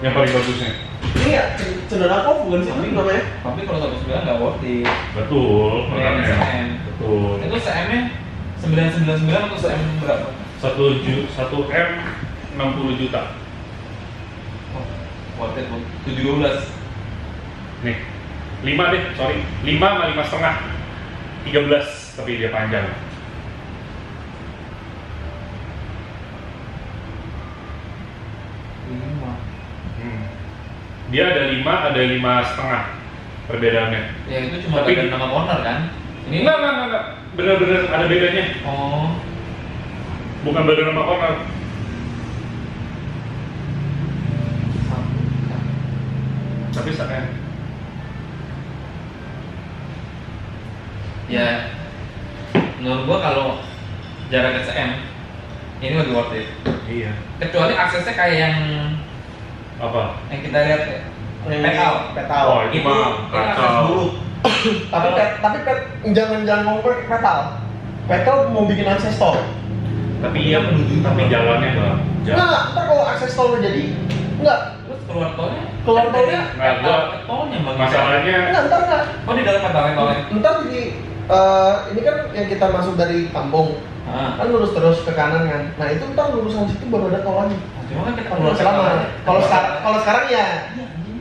Yang paling bagusnya. ini ya Cenderakov bukan sih ini namanya? Tapi kalau 1,9 nggak worth it. Betul, makanya. CM. Betul. Itu CM-nya 999 atau CM berapa? 1M 60 juta. Oh, worth it, 712. Nih, 5 deh, sorry. 5 sama 5 setengah. 13, tapi dia panjang. Dia ada 5, ada 5 setengah perbedaannya. Ya itu cuma Tapi- beda nama owner kan? Ini Enggak. Bener-bener ada bedanya. Oh. Bukan badan sama corner. Tapi saya Ya, menurut gua kalau jaraknya cm ini lebih worth it. iya. Kecuali aksesnya kayak yang Apa? kita lihat petal. Petal. Oh, itu mah akses kacau. buruk. tapi jangan ngomong petal. Petal mau bikin akses tol. Tapi iya menuju tapi jalannya bang. Enggak, ntar kalau akses tolnya jadi enggak. Terus keluar tolnya? Keluar tolnya? Nah, gua tolnya bang. masalahnya Enggak. Oh di dalam petalnya tolnya. Ntar jadi ini kan yang kita masuk dari kampung kan lurus terus ke kanan kan. Nah itu ntar lurusan situ baru ada tol lagi. Cuma kan kita Kalau keluar selama petalnya. kalau sekarang ya.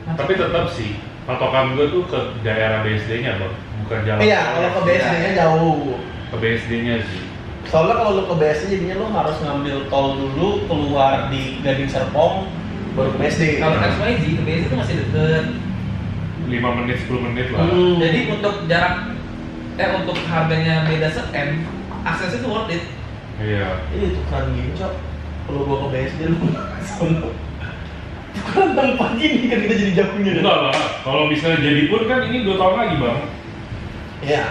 tapi tetap sih patokan gue tuh ke daerah BSD-nya bang, bukan jalan. Iya, kalau ke BSD-nya jauh. Ke BSD-nya sih. Soalnya kalau lu ke BSD jadinya lu harus ngambil tol dulu keluar di Gading Serpong baru ke BSD. Kalau XYZ ke BSD itu masih deket. 5 menit 10 menit lah. Jadi untuk jarak untuk harganya beda se-M, aksesnya itu worth it. Iya. Itu kan gini cok. Kalau gua ke BSD lu sono. Bukan tempat gini kan kita jadi jauhnya. Enggak lah, kalau misalnya jadi pun kan ini 2 tahun lagi bang. Iya.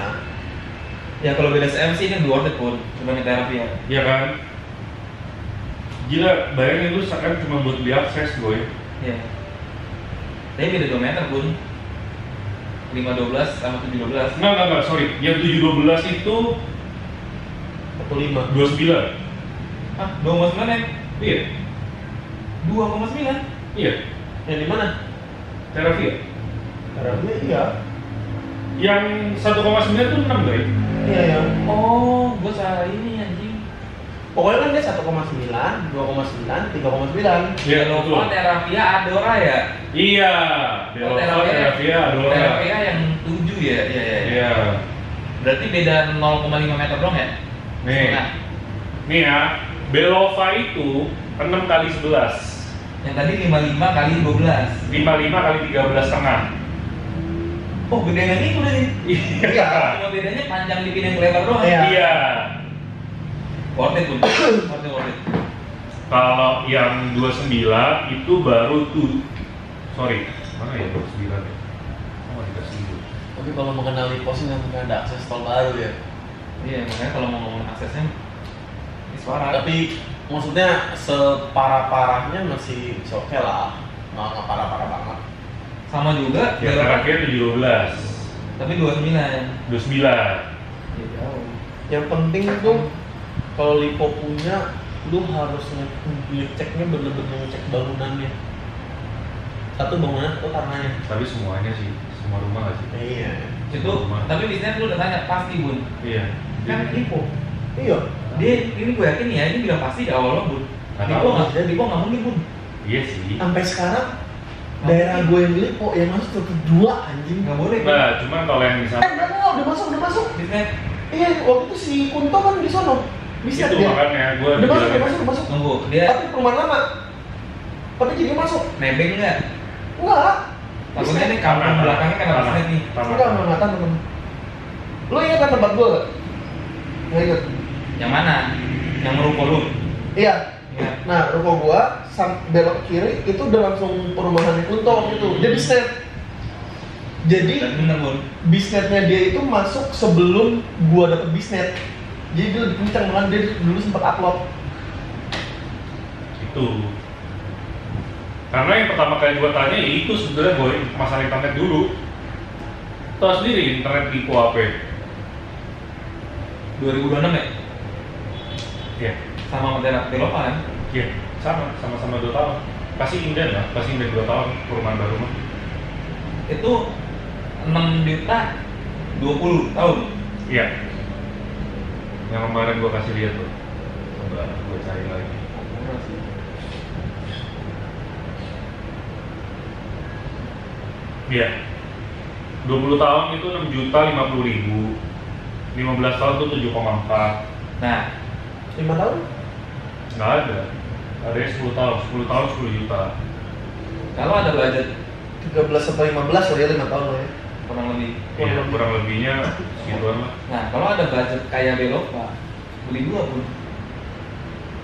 Ya kalau beda se-M sih ini worth it pun, dibanding terapi ya. Iya kan? Gila, bayangin lu sekarang cuma buat beli akses boy. Iya. Tapi beda 2 meter pun. 512 sama 712. Enggak, sorry. Yang 712 itu 45. 29. Ah, 2,9 ya? Iya. 2,9? Iya. Yang di mana? Teravia. Karena iya. Yang 1,9 itu 6 guys. Iya ya. Oh, gua salah ini anjing. Pokoknya kan dia 1,9, 2,9, 3,9. Iya, Kalau betul. Teravia Adora ya? Iya. Belok Teravia, Adora. Teravia yang 7 ya? Iya. Iya. Berarti beda 0,5 meter dong ya? Nih. Nah, Nih ya, Belova itu 6 kali 11. yang tadi 55 kali 12. 55 kali 13 setengah. Oh, gedean itu udah nih. Iya. Cuma bedanya panjang dikit yang lebar doang. Iya. Iya. Worth it pun. Worth it. Kalau yang 29 itu baru tuh. Sorry, mana ya 29 ya? Oh, nggak dikasih dulu. Tapi kalau mengenali pos ini mungkin ada akses tol baru ya. Iya, makanya kalau mau ngomong aksesnya ini suara. Tapi maksudnya separah-parahnya masih oke lah. Nggak parah-parah banget. Sama juga Yang terakhir 712. tapi 29. 29. Ya jauh. Yang penting tuh kalau Lipo punya, lu harus ngeceknya bener-bener ngecek bangunannya. Satu bangunan, satu tanahnya. Tapi semuanya sih, semua rumah nggak sih? Iya. Itu tapi bisnisnya lu udah tanya pasti Bun. Iya. Kan Lipo. Iya. Dia ini gue yakin ya, ini bilang pasti di awal Bun. Nggak Lipo tahu. nggak, Lipo nggak mungkin Bun. Iya sih. Sampai sekarang daerah gue yang Lipo yang masuk tuh kedua anjing. Nggak boleh. Nah, cuman kalau yang misalnya Udah masuk. Bisnis Iya, waktu itu si Kunto kan di sono. Bisa itu dia. makanya gue Udah masuk. tunggu dia Tapi perumahan lama. Tapi jadi masuk. nebeng nggak? Enggak. Takutnya nih kampung belakangnya kan ada bisnis nih. Enggak tahu temen. Lu ingat kan tempat gue gak? Nggak ingat. Yang mana? Yang merupakan lu? Iya. Iya. Nah, ruko gua belok kiri itu udah langsung perumahan Kunto gitu. Dia bisnet. Jadi Dan bener Bun. bisnetnya dia itu masuk sebelum gua dapet bisnet. Jadi dia lebih kencang, malah dia dulu sempat upload. itu. Karena yang pertama kali gue tanya ya itu sebenarnya boy masalah internet dulu. Tahu sendiri internet di apa? 2026 ya? Iya. Sama Medera Belova kan? Iya, sama-sama 2 tahun. Pasti inden 2 tahun perumahan baru mah. Itu 6 juta 20 tahun. Iya. Yang kemarin gue kasih lihat tuh. Coba gue cari lagi. Iya. 20 tahun itu 6.050.000. 15 tahun tuh 7,4. Nah, 5 tahun? Nggak ada. Ada yang 10 tahun, 10 tahun 10 juta. kalau ada budget 13 sampai 15 lah ya, 5 tahun lah ya. kurang lebih. Iya, kurang lebihnya segituan lah. Nah, kalau ada budget kayak Belova, beli 2 Bun.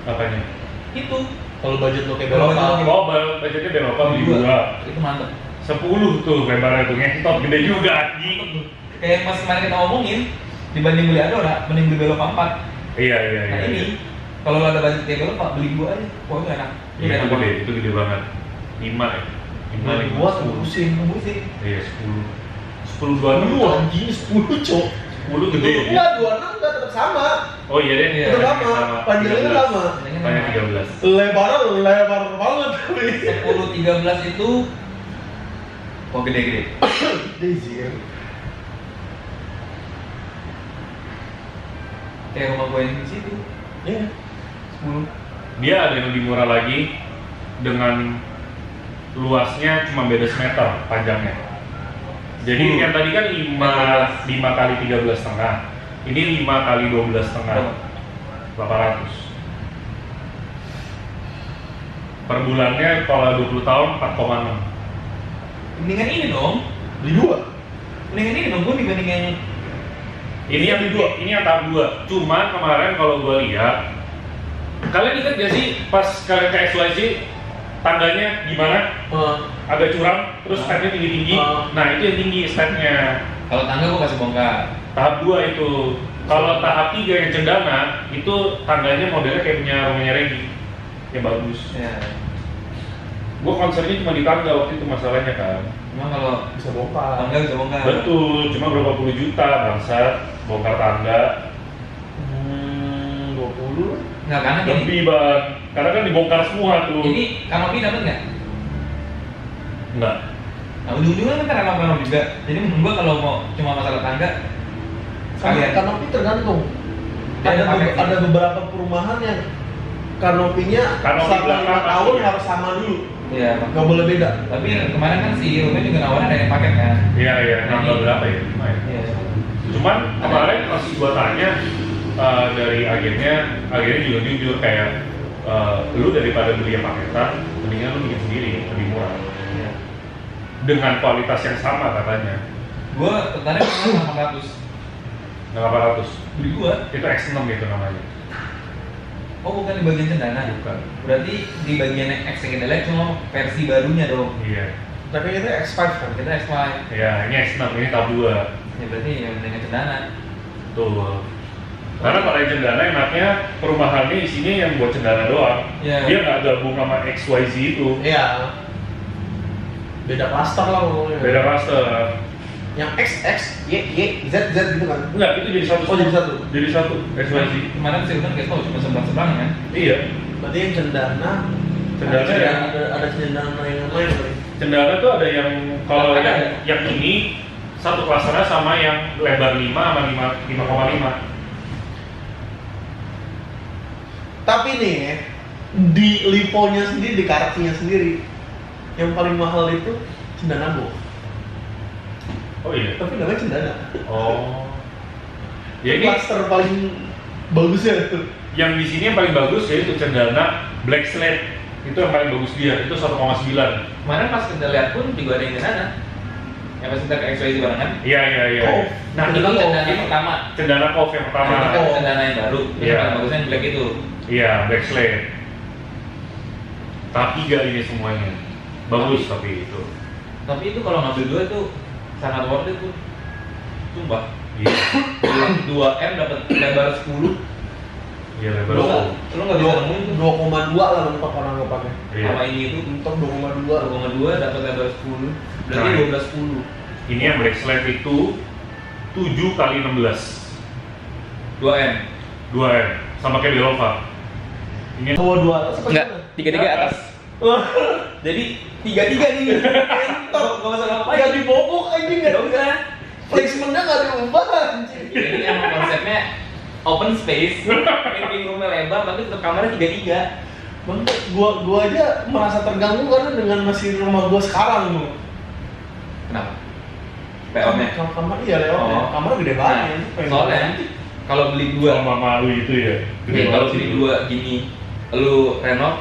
Apanya? Itu Kalau budget lo kayak Kalau berapa? budget Oh, budgetnya Benova beli 2. itu mantep. 10 tuh lebarnya tuh, ngentot gede juga anjing. Kayak yang mas kemarin kita omongin, dibanding beli Adora, mending beli Belova 4. Iya. Nah ini, kalau lo ada budget kayak Belova, beli 2 aja. Wah itu enak. Iya, enak itu gede banget. 5 ya. 5 Buat ngurusin. Iya, 10. 10 Lu 26. anjing 10 cok. 10 gede ya. Enggak, 26 enggak tetap sama. Oh iya deh. Iya, Tetap sama. Panjangnya sama. Panjang 13. Lebarnya lebar banget tapi. 10-13 itu oh gede-gede. Daisy. Kayak rumah gue yang di situ. Iya. 10. Dia ada yang lebih murah lagi dengan luasnya cuma beda semeter panjangnya. Jadi yang tadi kan 5 kali 13,5. Ini 5 kali 12,5. 800. Per bulannya kalau 20 tahun 4,6. Mendingan ini dong. Beli 2. Mendingan ini dong, gue dibanding yang Ini yang ini yang tahap 2. Cuman kemarin kalau gua lihat, kalian ingat gak sih pas kalian ke XYZ tangganya gimana? Agak curam, terus stepnya tinggi-tinggi. Nah itu yang tinggi stepnya. kalau tangga gue kasih bongkar. Tahap 2 itu. Kalau tahap 3 yang cendana, itu tangganya modelnya kayak punya rumahnya Regi. Yang bagus. Ya. Gua konsernya cuma di tangga waktu itu masalahnya kan. Cuma kalau Bisa bongkar. tangga bisa bongkar. Betul, cuma berapa puluh juta bangsat bongkar tangga. 20. Nggak karena gini. Lebih bang, karena kan dibongkar semua tuh. Ini kanopi dapat nggak? Enggak. Nah ujung-ujungnya kan kanopi juga. Jadi menurut gua kalau mau cuma masalah tangga, sekalian. Kanopi tergantung. Dia ada paket Ada beberapa perumahan yang kanopinya Kanopi selama belakang 5 tahun pasti ya. harus sama dulu. Iya. Nggak boleh beda. Tapi kemarin kan si Ruben juga nawarin ada yang paket kan. Iya, Nah, nambah ini- berapa ya? 5 ya? Iya. Cuman kemarin pas gua tanya dari agennya juga jujur kayak lu daripada beli yang paketan, mendingan lu bikin sendiri, lebih murah. Iya. Dengan kualitas yang sama katanya. Gua tertarik dengan 800. 800. Beli gua. Itu X6 gitu namanya. Oh bukan di bagian cendana. Bukan. Berarti di bagian X yang kita lihat cuma versi barunya dong. Iya. Tapi itu X5 kan. Kita X5. Iya, ini X6, ini tahap 2. Ya berarti yang dengan cendana. Tuh. Karena kalau yang cendana enaknya perumahannya isinya yang buat cendana doang. Iya. Dia nggak gabung sama XYZ itu. Iya. Beda klaster lah ngomongnya. Beda cluster. Yang X, Y, Z gitu kan. Enggak, itu jadi satu. Oh, jadi satu? Jadi satu, XYZ. Kemarin sih kan kayak cuma seberang-seberang kan. Iya. Berarti yang cendana Cendana ya. ada cendana yang lain kali. Cendana tuh ada yang kalau Ada. yang ini satu klasternya sama yang lebar 5 sama 5,5. Tapi nih di liponya sendiri, di karetnya sendiri, yang paling mahal itu cendana bo. Oh iya. Tapi namanya cendana. Oh. Ya ini Klaster paling bagusnya itu. yang di sini yang paling bagus yaitu cendana Black Slate. Itu yang paling bagus dia. Itu 1,9. Kemarin pas kita lihat pun juga ada yang cendana. Yang pas kita ke XYZ barengan. Iya. Oh. Nah, Itu itu cendana ini pertama. cendana Cove yang pertama. Nah, itu kan cendana yang baru. Itu Iya. yang paling bagusnya yang black itu. Iya, Black Slate. Tahap 3 ini semuanya. Bagus tapi itu. Tapi itu kalau ngambil dua itu sangat worth it tuh. Sumpah. Iya. 2M dapat lebar 10. Iya lebar. Dua. Lu nggak bisa nemuin tuh. 2,2 lah mentok orang nggak pakai. Iya. Sama ini itu Mentok 2,2. 2,2 dapat lebar 10. Berarti Nah. 12,10. Ini yang Black Slate itu 7 kali 16. 2M. 2M sama kayak Belova. Ini Bawa 2 atas apa Enggak, gimana? 3-3 atas. Jadi 3-3 nih. Entok. Enggak usah ngapain. Nggak dibobok anjing nggak. Enggak usah. Placementnya nggak diubah anjing. Jadi emang konsepnya open space, living roomnya lebar tapi tetap kamarnya 3-3. Bang, gua aja merasa terganggu karena dengan mesin rumah gua sekarang tuh. Kenapa? PO-nya. Kamar iya leotnya. Oh. Kamar gede banget. Nah, soalnya kalau beli dua, sama malu itu ya. Gede kalau banget beli sih. dua gini, lu renov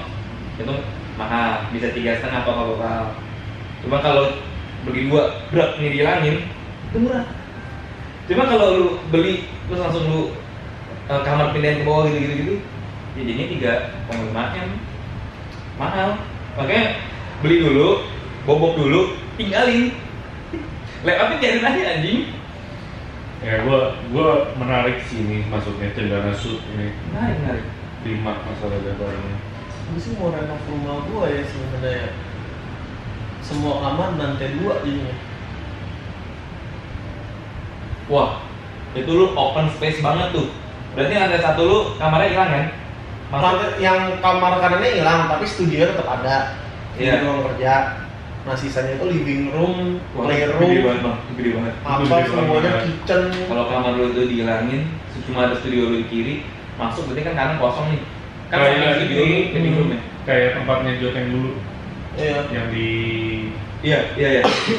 itu mahal, bisa 3,5 apa apa. Cuma kalau beli dua berat nih dihilangin, itu murah. Cuma kalau lu beli terus langsung lu kamar pindahin ke bawah gitu, jadinya 3,5 M, mahal. Makanya beli dulu, bobok dulu, tinggalin. Layoutnya cari aja anjing. Ya gua menarik sih ini maksudnya cendana shoot ini Menarik. 5 masalah gambarnya. Gue sih mau renov rumah gue ya sebenarnya. Semua kamar lantai 2 jadinya. Wah, itu lu open space banget tuh. Berarti lantai 1 lu kamarnya hilang kan? Lantai yang kamar kanannya hilang, tapi studio tetap ada. Iya. Di ruang kerja. Nah sisanya itu living room, Wah, playroom, gede banget, Bang. Gede banget. apa Gede semuanya, banget. kitchen. Kalau kamar lu itu dihilangin, cuma ada studio lu di kiri, masuk berarti kan kanan kosong nih. Kan Kayak sama studio lu living room ya. kayak tempatnya Joteng dulu Iya. yang di Iya.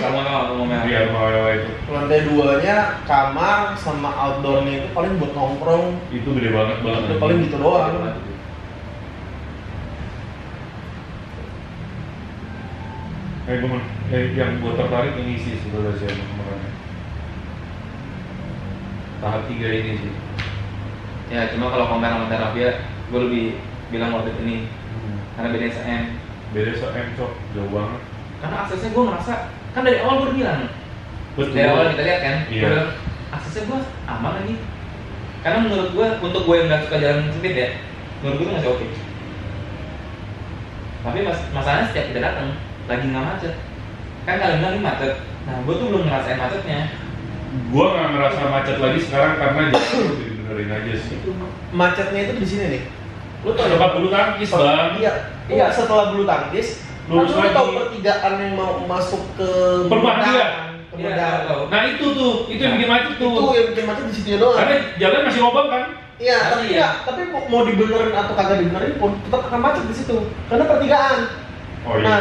Sama rumah di rumah Wewe itu. Lantai 2-nya kamar sama outdoornya itu paling buat nongkrong. Itu gede banget Udah paling gitu doang. Yang gue tertarik ini sih sebenarnya sih kemarin. Tahap 3 ini sih. Ya, cuma kalau compare sama Terapia, gue lebih bilang waktu ini karena beda SM. Beda so-M cok, jauh banget. Karena aksesnya gue ngerasa, kan dari awal gue bilang Betul. dari awal kita lihat kan, Iya. gua bilang, aksesnya gue aman lagi. Karena menurut gue, untuk gue yang nggak suka jalan sempit ya, menurut gue itu masih oke. Tapi masalahnya setiap kita datang, lagi nggak macet. Kan kalian bilang ini macet, nah gue tuh belum ngerasain macetnya. Gue nggak ngerasa macet lagi sekarang karena jalan udah dibenerin aja sih. Macetnya itu di sini nih. Lu tau Tempat bulu tangkis bang. Iya, setelah bulu tangkis, Lurus lu lagi. tau pertigaan yang mau masuk ke Perumahan dia. Perumahan. tahu. Nah itu yang bikin macet tuh. Itu yang bikin macet di situ doang. Karena jalan masih lubang kan. Iya, Tapi tapi iya. ya, tapi mau dibenerin atau kagak dibenerin pun tetap akan macet di situ. Karena pertigaan. Oh iya.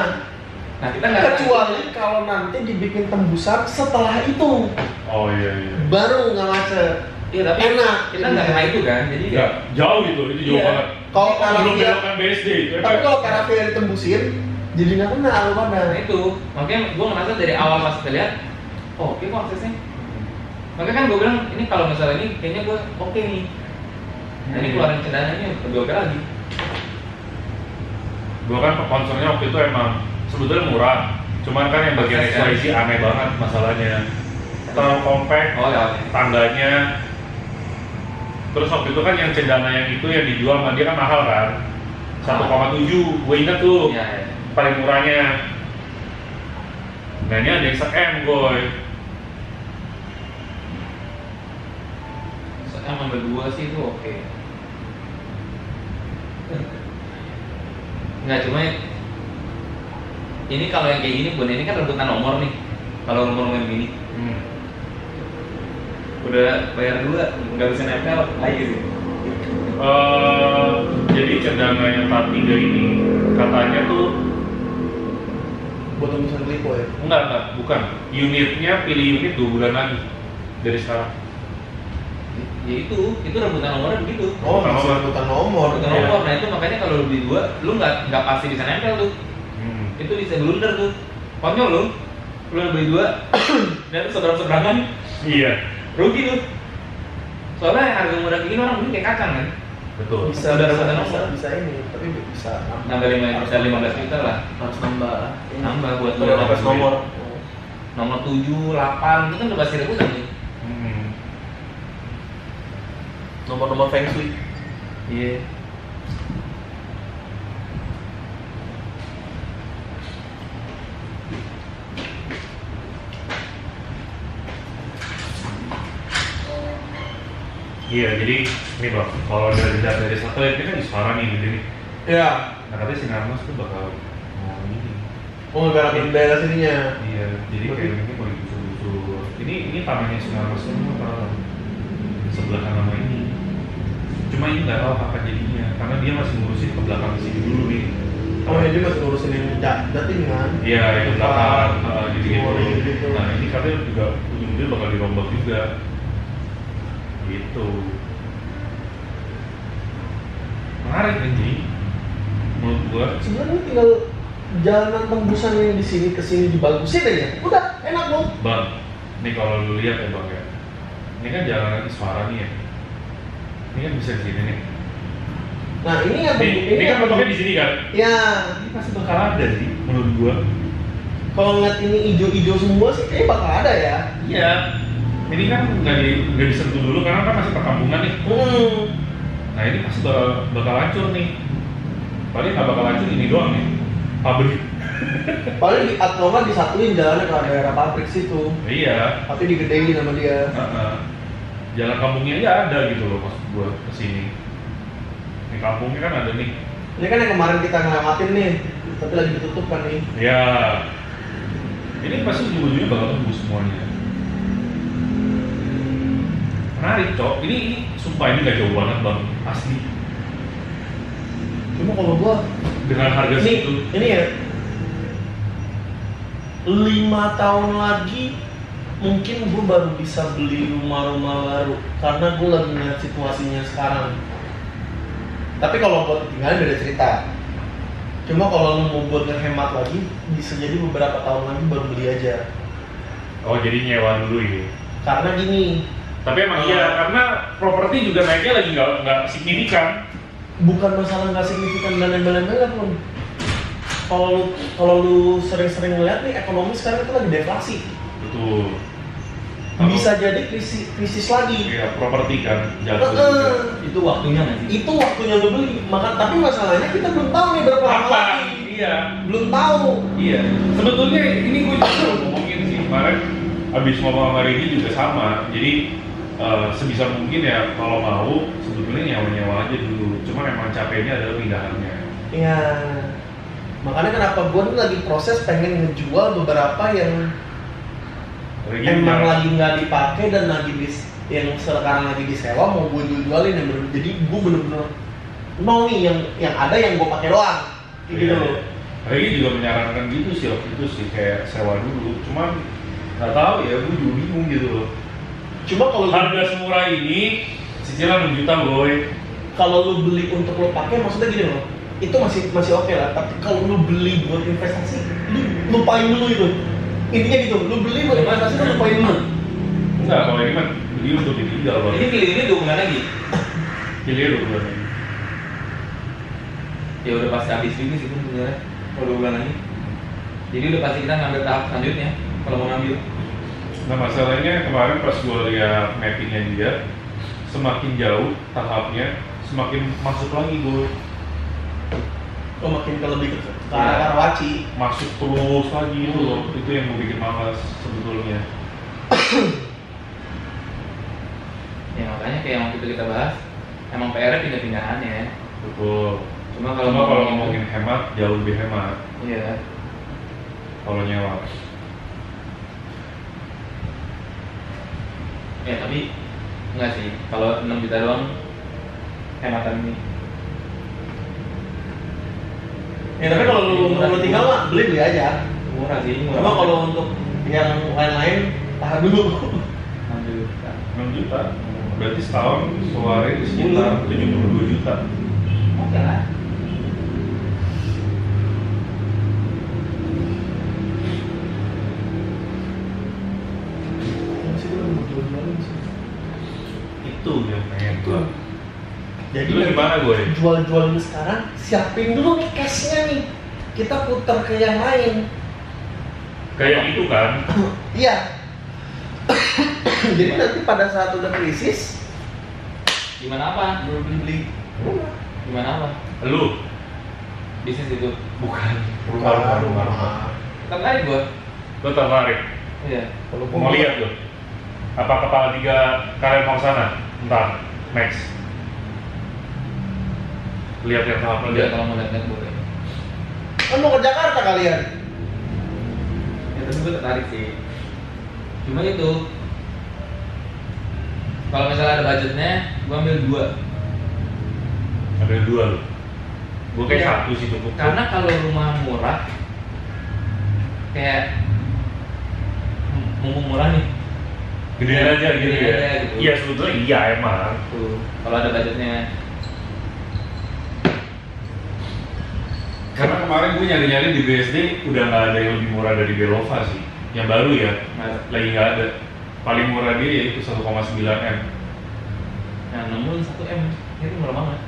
Nah kita nggak Kecuali kalau nanti dibikin tembusan setelah itu, Oh iya. baru nggak macet. Iya tapi Enak. kita nggak kena itu kan, jadi Enggak, jauh itu jauh Iya. banget. Kalau Belum Karavia, belokan BSD itu. tapi kalau Karavia ditembusin, jadi nggak kena lu Nah pada. itu, makanya gue ngerasa dari awal pas kita lihat, oh, oke kok aksesnya. Makanya kan gue bilang, ini kalau misalnya ini kayaknya gue oke nih. Nah ini keluarin cedananya lebih oke lagi. Gua kan concernnya waktu itu emang sebetulnya murah. Cuman kan yang bagian ekspresi aneh banget masalahnya. Terlalu compact, Oh ya oke. tangganya. Terus waktu itu kan yang cendana yang itu yang dijual sama dia kan mahal kan. 1,7, gue inget tuh Iya, iya. paling murahnya. Nah ini ada yang se-M boy. Soalnya sama berdua sih itu oke. Nggak cuma ini kalau yang kayak gini pun ini kan rebutan nomor nih. Kalau nomor yang gini udah bayar 2 nggak bisa nempel lagi sih. Jadi cendana yang tahap 3 ini katanya tuh Buat tembusan klipo ya. enggak, bukan. Unitnya pilih unit 2 bulan lagi dari sekarang. Ya itu rebutan nomornya begitu. Oh, Rebutan masih nomor. rebutan nomor. Rebutan Iya. nomor. Nah itu makanya kalau lu beli 2 lu nggak pasti bisa nempel tuh. Itu bisa blunder tuh. Konyol lu beli 2 dan itu seberang-seberangan Iya, rugi tuh. Soalnya harga murah kayak gini orang beli kayak kacang kan. betul. Bisa, Udah bisa, rebutan bisa, nomor. bisa ini, tapi bisa Nambah 15 juta lah. harus nambah. Nambah buat Udah nomor 15 nomor. nomor 7, 8 itu kan udah pasti rebutan nih. Nomor-nomor feng shui. Iya. Iya, jadi ini bang, kalau dari satelit ini kan Isfara nih, jadi Iya. nah katanya Sinarmas tuh bakal mau ini. Oh, ngegarakin daerah sininya. Iya, jadi kayak ini mau digusur-gusur. Ini tanahnya Sinarmas semua sebelah kanan ini. Cuma ini nggak tahu kapan jadinya, karena dia masih ngurusin ke belakang sini dulu nih. Oh, ini masih ngurusin yang jatim kan? Iya, itu belakang, gitu. gitu. Nah ini katanya juga ujung-ujungnya bakal dirombak juga. Gitu. Menarik anjing. Menurut gua. Sebenarnya tinggal jalanan tembusan yang di sini ke sini dibagusin aja. Udah, enak dong. Bang, nih kalau lu lihat ya bang ya. Ini kan jalanan Isfara nih ya. Ini kan bisa di sini nih. Nah ini yang Ini kan bentuknya di sini kan? Ya. Ini pasti bakal ada sih menurut gua. Kalau ngeliat ini hijau-hijau semua sih kayaknya bakal ada ya. Iya. Ini kan nggak disentuh dulu karena kan masih perkampungan nih. Nah ini pasti bakal hancur nih. Paling nggak bakal hancur ini doang nih, pabrik. Paling atau nggak disatuin jalannya ke daerah pabrik situ. Iya. Tapi digedein sama dia. Jalan kampungnya aja ada gitu loh maksud gua kesini. Ini kampungnya kan ada nih. Ini kan yang kemarin kita ngelewatin nih, tapi lagi ditutup kan nih. Ya. Ini pasti ujung-ujungnya bakal tembus semuanya. Menarik cok. Ini sumpah ini gak jauh banget bang, asli. Cuma kalau gua Dengan harga segitu. ini ya 5 tahun lagi mungkin gue baru bisa beli rumah-rumah baru karena gue lagi ngeliat situasinya sekarang. Tapi kalau buat tinggalin beda cerita. Cuma kalau lu mau buat ngehemat lagi bisa jadi beberapa tahun lagi baru beli aja. Oh jadi nyewa dulu ya. Karena gini, Tapi emang iya karena properti juga naiknya lagi nggak signifikan. bukan masalah nggak signifikan dan embel-embel pun. Kalau lu sering-sering ngeliat nih ekonomi sekarang itu lagi deflasi. Betul. Bisa jadi krisis lagi. Iya properti kan jatuh juga. Itu waktunya nggak sih? Itu waktunya lu beli. Tapi masalahnya kita belum tahu nih berapa lama Apa? lagi. Iya. Belum tahu. Iya. Sebetulnya ini gue juga ngomongin sih kemarin abis ngomong sama Regi juga sama. Jadi sebisa mungkin ya kalau mau sebetulnya nyewa-nyewa aja dulu. Cuma memang capeknya adalah pindahannya. Iya. Makanya kenapa gue tuh lagi proses pengen ngejual beberapa yang Regi emang bilang, lagi nggak dipakai dan lagi yang sekarang lagi disewa mau gue jualin yang bener. Jadi gue bener-bener mau nih yang ada yang gue pakai doang. Gitu loh. Regi juga menyarankan gitu sih waktu itu sih kayak sewa dulu. Cuman nggak tahu ya, gue juga bingung gitu loh. Cuma kalau Harga semurah ini cicilan 6 juta boy. kalau lu beli untuk lu pakai maksudnya gini loh, itu masih oke lah. Tapi kalau lu beli buat investasi, lu lupain dulu itu. Intinya gitu, lu beli buat investasi lu lupain dulu. Enggak, kalau ini kan beli untuk ditinggal bang. Ini pilihannya 2 bulan lagi. Pilihnya 2 bulan lagi. Ya udah pasti habis juga sih pun sebenarnya kalau 2 bulan lagi. Jadi udah pasti kita ngambil tahap selanjutnya kalau mau ngambil. Nah masalahnya kemarin pas gue lihat mappingnya dia, semakin jauh tahapnya, semakin masuk lagi gue. Oh makin ke lebih ke arah Karawaci. Masuk terus lagi itu loh, itu yang mau bikin malas sebetulnya. Ya makanya kayak yang waktu itu kita bahas, emang PR-nya pindah-pindahannya. Betul. Cuma Kalau kalau ngomongin hemat, jauh lebih hemat iya. kalau nyewa. Ya tapi enggak sih, kalau 6 juta doang hematan ini. Ya tapi kalau lu tinggal mah beli aja. Murah sih, murah. Cuma kalau untuk yang lain-lain tahan dulu. 6 juta. 6 juta, berarti setahun keluarin sekitar 72 juta. Oke lah. Itu yang pengen gua. Jadi Lu gimana gue? jual-jual ini sekarang, siapin dulu nih cashnya nih. Kita putar ke yang lain. Kayak itu kan? Iya. Jadi nanti pada saat udah krisis, Gimana apa? baru beli. Gimana apa? Lu? Bisnis itu. Bukan. Rumah. Tertarik gua. Lu tertarik? Iya. Kalau Mau lihat lu? Apa kepala 3 kalian mau sana? Entar, next. Lihat yang tahap Iya, lihat. kalau mau lihat boleh. kan mau ke Jakarta kalian. Ya tapi gue tertarik sih. Cuma itu kalau misalnya ada budgetnya, gue ambil 2. Ada 2 lu. Gue kayak Iya. 1 sih cukup. Karena kalau rumah murah, kayak mumpung murah nih, gedean aja gitu Gedean ya. aja gitu. Iya sebetulnya iya emang. tuh kalau ada budgetnya. Karena kemarin gue nyari-nyari di BSD udah nggak ada yang lebih murah dari Belova sih. Yang baru ya, lagi nggak ada. Paling murah dia yaitu 1,9 M. Nah, namun 1 M itu murah banget.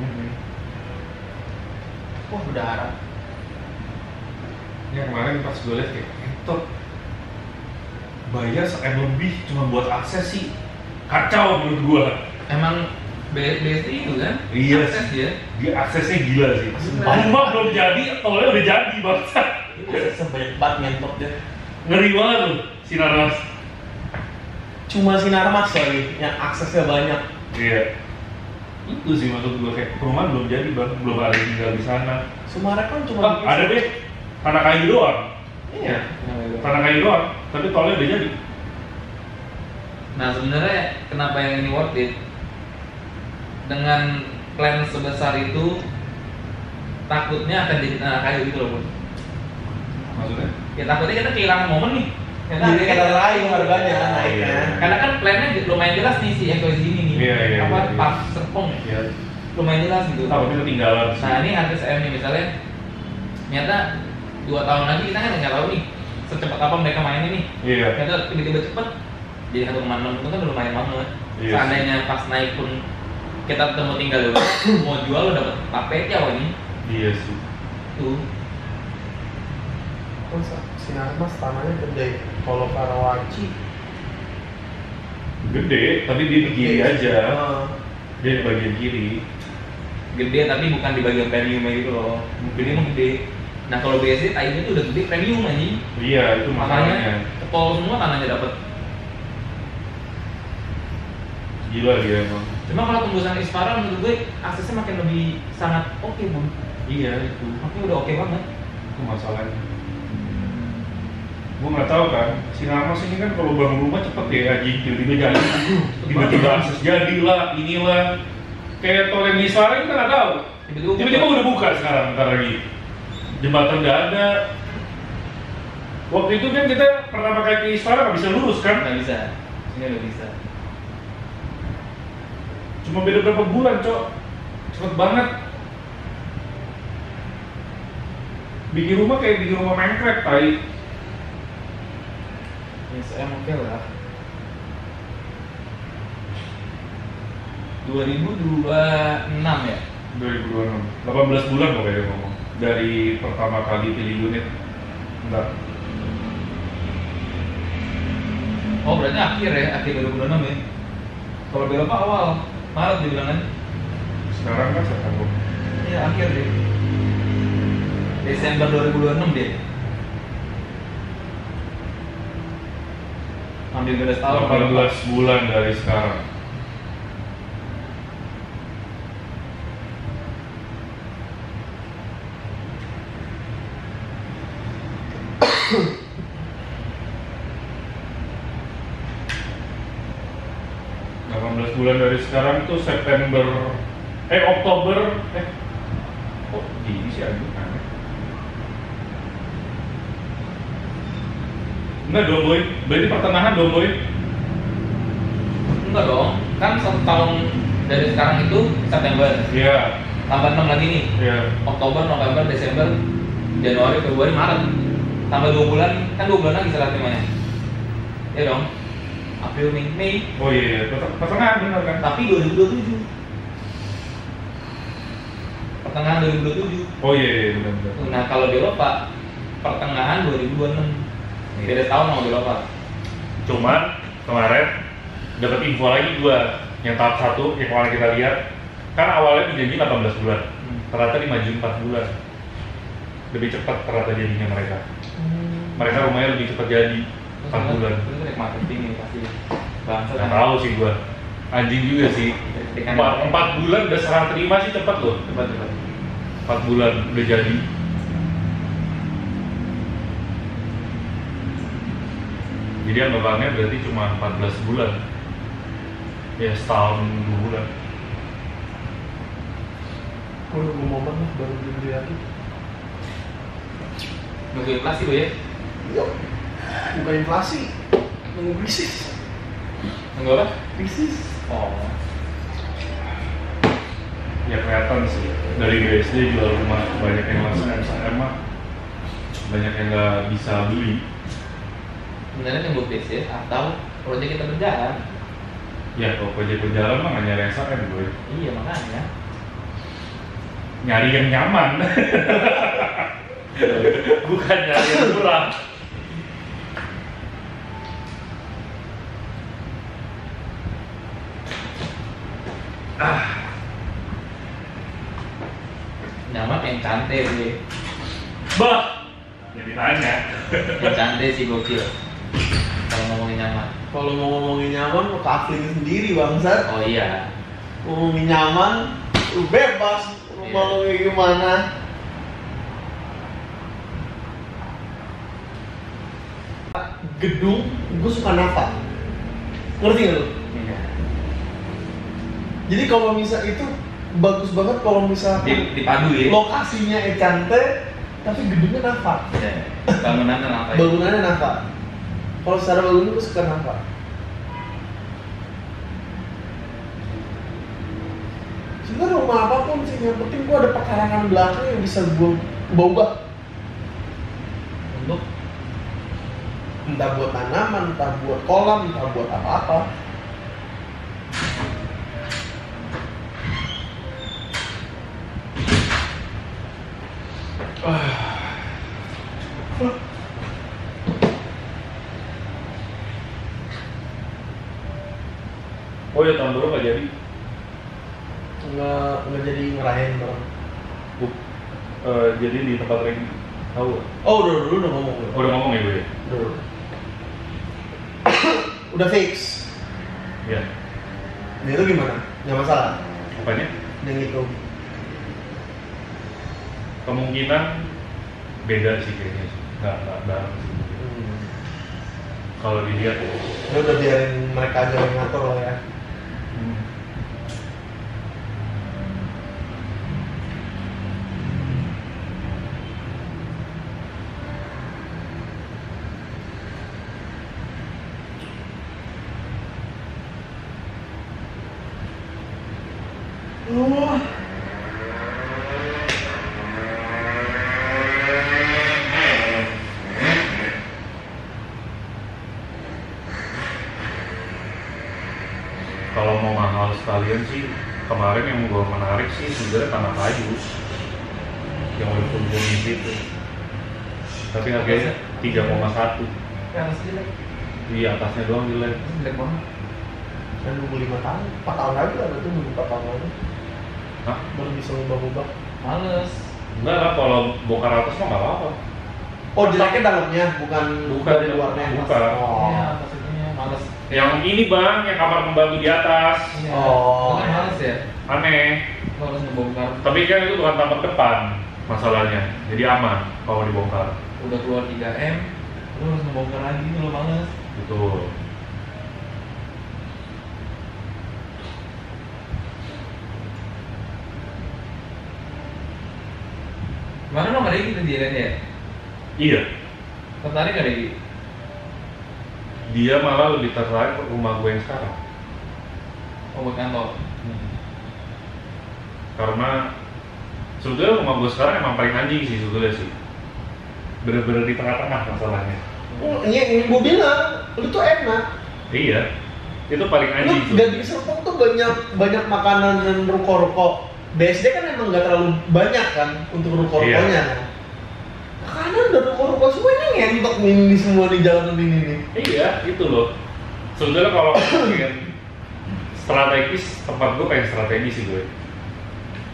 Wah berdarah. Ya kemarin pas gue liat kayak entot bayar $1 lebih cuma buat akses sih kacau menurut gua. Emang BSD itu kan? Iya Akses sih. dia. Dia aksesnya gila sih. Gila. Rumah belum jadi, tolnya udah jadi bangsa. Sebanyak banget ngentot dia. Ngeri banget tuh sinar mas. Cuma sinar mas lagi, yang aksesnya banyak. Iya. Itu sih maksud gua kayak perumahan belum jadi bang, belum ada yang tinggal di sana. Sumarek kan cuma Oh, ada deh, tanah kayu doang. Iya. Tanah kayu doang, tapi tolnya udah jadi. Nah sebenarnya kenapa yang ini worth it? Dengan plan sebesar itu takutnya akan jadi tanah kayu gitu loh Bun. Maksudnya? Ya takutnya kita kehilangan momen nih. Jadi kita rayu harganya naik kan. Karena kan plannya lumayan jelas nih si Ecois ini nih. Iya, iya, Apa iya. Pak Serpong ya? Ya, Lumayan jelas gitu. takutnya ketinggalan sih. Nah ini artis M nih misalnya, ternyata 2 tahun lagi kita kan nggak tahu nih secepat apa mereka main ini. Iya. Ternyata tiba-tiba cepet jadi 1,6 itu kan udah lumayan banget. Iya. Seandainya pas naik pun kita ketemu tinggal dulu, mau jual lo dapet paket ya wah ini Iya sih. tuh. Terus sinar mas tanahnya gede. Kalau Karawaci Gede, tapi dia di kiri aja. Heeh. Dia di bagian kiri. Gede tapi bukan di bagian premium gitu loh. Gede mah gede. Nah kalau BSD tayunya tuh udah gede premium anjing. Iya, itu masalahnya. Makanya tepol semua tanahnya dapet. Gila dia emang. Cuma kalau tembusan Ispara menurut gue aksesnya makin lebih sangat oke Bun. Iya itu. Makanya udah oke banget. Itu masalahnya. Gue nggak tahu kan, Sinarmas ini kan kalau bangun rumah cepet ya anjing, tiba-tiba jadi, tiba-tiba akses jadilah, inilah. Kayak tol yang di Iswara kita nggak tahu. Tiba-tiba udah buka sekarang, bentar lagi. Jembatan udah ada. Waktu itu kan kita pertama kali ke Iswara nggak bisa lurus kan? Nggak bisa. Ini udah bisa. Cuma beda berapa bulan, Cok. Cepet banget. Bikin rumah kayak bikin rumah Minecraft, tai. SM oke lah. 2026 ya? 2026. 18 bulan pokoknya dia ngomong. Dari pertama kali pilih unit. Bentar. Oh berarti akhir ya, akhir 2026 ya? Kalau belok awal, Maret dibilang kan? Sekarang kan September. Iya akhir deh. Desember 2026 deh. Hampir 12 tahun. 18 bulan dari sekarang. Bulan dari sekarang tuh September, Oktober, kok gini sih aduh aneh. Enggak dong boy, berarti pertengahan dong boy. Enggak dong, kan 1 tahun dari sekarang itu September. Iya. Tambah 6 lagi nih. Iya. Oktober, November, Desember, Januari, Februari, Maret. Tambah 2 bulan, kan 2 bulan lagi serah terimanya. Iya dong. April, Mei. Oh iya, pertengahan benar kan? Tapi 2027. Pertengahan 2027. Oh iya, benar. Nah kalau di Eropa pertengahan 2026. Beda tahun sama di Eropa. Cuman kemarin dapat info lagi gua yang tahap 1 yang kemarin kita lihat kan awalnya dijanji 18 bulan, ternyata dimajuin 4 bulan. Lebih cepat ternyata jadinya mereka. Mereka rumahnya lebih cepat jadi 4 bulan. Itu naik marketing nih pasti. Bangsa Nggak tahu sih gua. Anjing juga sih. 4 bulan udah serah terima sih cepat loh. Cepat. 4 bulan udah jadi. Jadi anggapannya berarti cuma 14 bulan. Ya setahun 2 bulan. Gue nunggu momen lah baru beli lagi. Nunggu inflasi lo ya? Yuk, bukan inflasi, nunggu krisis. Nunggu apa? Krisis. Oh. Ya kelihatan sih dari BSD jual rumah banyak yang langsung MSM mah banyak yang nggak bisa beli. Sebenarnya nunggu bisnis atau proyek kita berjalan. Ya kalau proyek berjalan mah nggak nyari SAM gue. Iya makanya. nyari yang nyaman. Bukan nyari yang murah. Nyaman yang cantik sih. Bah, jadi tanya. Yang cantik sih gokil. Kalau ngomongin nyaman. Kalau mau ngomongin nyaman, lo kafling sendiri bangsat. Oh iya. Ngomongin nyaman, lu bebas. Lu Iya. mau kayak gimana? Gedung, gue suka napak. Ngerti gak lu? Iya. Jadi kalau misal itu bagus banget kalau misalkan Dipadu ya. lokasinya Ecante, tapi gedungnya napak. Iya. Bangunannya apa ya? Bangunannya napak. Kalau secara bangunan gue suka napak. Sebenarnya rumah apapun sih, yang penting gue ada pekarangan belakang yang bisa gue ubah. Untuk Entah buat tanaman, entah buat kolam, entah buat apa-apa. Oh ya tahun dulu nggak jadi. Nggak jadi ngerayain bareng. Jadi di tempat Regi. Tahu? Nggak? Oh udah ngomong. Udah ngomong ya gue ya? Udah. Udah fix. Iya. Nah itu gimana? Nggak masalah. Apanya? Yang itu. Kemungkinan beda sih kayaknya sih. Nggak bareng sih. Kalau dilihat Ya udah biarin mereka aja yang ngatur lah ya. Kalau mau mahal sekalian sih, kemarin yang gue menarik sih sebenarnya tanah kayu yang udah kumpulin situ. Tapi harganya 3,1. yang jelek. Di atasnya doang jelek. Jelek banget. Kan nunggu 5 tahun, 4 tahun lagi lah berarti nunggu 4 tahun lagi. Hah? Baru bisa ubah-ubah. Males. Enggak lah, kalau bongkar atas mah nggak apa-apa. Oh jeleknya dalamnya, bukan Bukan, dari luarnya. bukan. Oh. Iya, maksudnya males. Yang ini bang, yang kamar pembantu di atas. Iya. Oh. Kan males ya. Aneh. Lo harus ngebongkar. Tapi kan itu bukan tampak depan masalahnya. Jadi aman kalau dibongkar. Udah keluar 3M, lo harus ngebongkar lagi, lo males. Betul. Kemarin lo nggak ada gitu di Ren ya? Iya. Tertarik nggak Regi? Dia malah lebih tertarik ke rumah gue yang sekarang. Oh buat kantor. Karena sebetulnya rumah gue sekarang emang paling anjing sih sebetulnya sih. Bener-bener di tengah-tengah masalahnya. Iya, yang gue bilang, lu tuh enak. Iya. Itu paling Lu anjing tuh. gak di Serpong tuh banyak makanan dan ruko-ruko. BSD kan emang gak terlalu banyak kan untuk ruko-rukonya kan. Makanan dan ruko-ruko semua ini ngentok ini semua di jalan ini nih. Iya, itu loh. Sebetulnya kalau ngomongin strategis, tempat gue pengen strategis sih gue.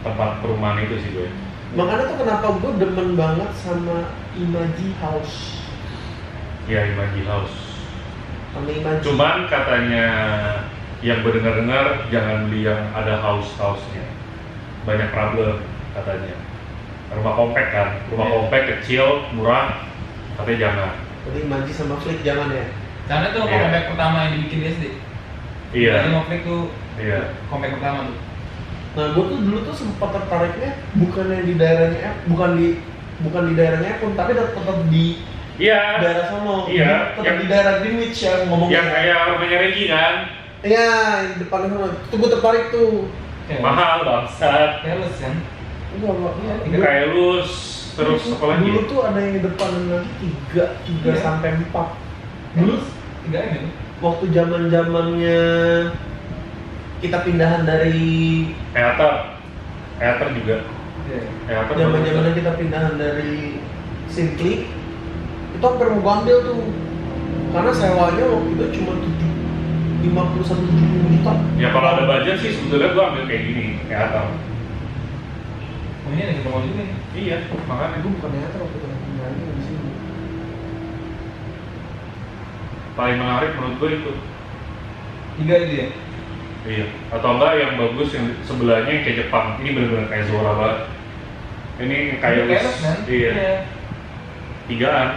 Tempat perumahan itu sih gue. Makanya tuh kenapa gue demen banget sama Imaji House. Ya, Imaji House. Sama Imaji. Cuman katanya yang berdengar-dengar jangan beli yang ada house-house-nya. Banyak problem katanya. Rumah kompak kan, rumah kompak kecil, murah, katanya jangan. Jadi Imaji sama Flick jangan ya. Karena itu Iya. komplek pertama yang dibikin di SD. Iya, Jadi komplek tuh iya. komplek pertama tuh. Nah gue tuh dulu tuh sempat tertariknya bukannya di daerahnya bukan di daerahnya pun, tapi tetap di Iya, daerah sono. Iya, Tetap yang- di daerah Greenwich ya ngomongnya. yang kayak rumahnya Regi kan, Iya, di depan sana. Itu gue tertarik tuh. mahal bangsat. Keles kan? Enggak. Iya, Itu kayak lulus terus sekolah Dulu gitu. tuh ada yang di depan lagi 3 Iya. sampai 4. Dulu 3M itu. waktu zaman-zamannya kita pindahan dari Teater juga. Iya. Zaman-zaman kita pindahan dari Simply, itu hampir mau ambil tuh. Karena sewanya waktu itu cuma 50-70 juta. Ya kalau ada budget sih sebetulnya gua ambil kayak gini, kayak Atal. Oh ini ada kita mau juga nih. Iya, makanya Gue bukan netra waktu itu nyari di sini. paling menarik menurut gua itu. 3 itu ya? Iya. Atau enggak yang bagus yang sebelahnya yang kayak Jepang. Ini benar-benar kayak Zora banget. Ini kayak Keles, kan? Iya. 3-an.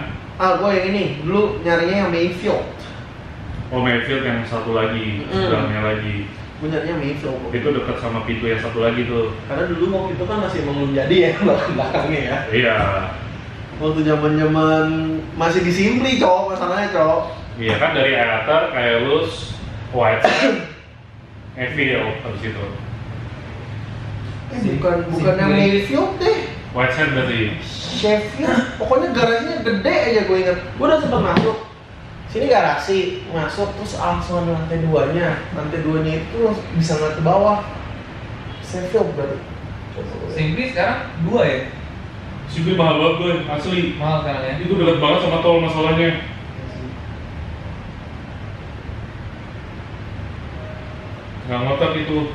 Gue yang ini dulu nyarinya yang Mayfield. Oh, Mayfield yang satu lagi, sebelahnya lagi. Gue nyarinya Mayfield. Itu dekat sama pintu yang satu lagi tuh. Karena dulu waktu itu kan masih belum jadi ya belakangnya ya. Iya. Waktu zaman masih di Simply cowok masalahnya cowok. Iya kan dari Ayatar kayak Luz, White, Evi ya habis itu. Bukan yang Mayfield deh. White Sand berarti. Sheffield, pokoknya garasinya gede aja gue inget. Gue udah sempet masuk. Sini garasi, masuk terus langsung ada lantai 2-nya. Lantai 2-nya itu bisa ngeliat ke bawah. Sheffield berarti. Simply sekarang 2 ya? Simply mahal banget gue, asli. Mahal sekarang ya? Itu dekat banget sama tol masalahnya. Nggak ngotak itu.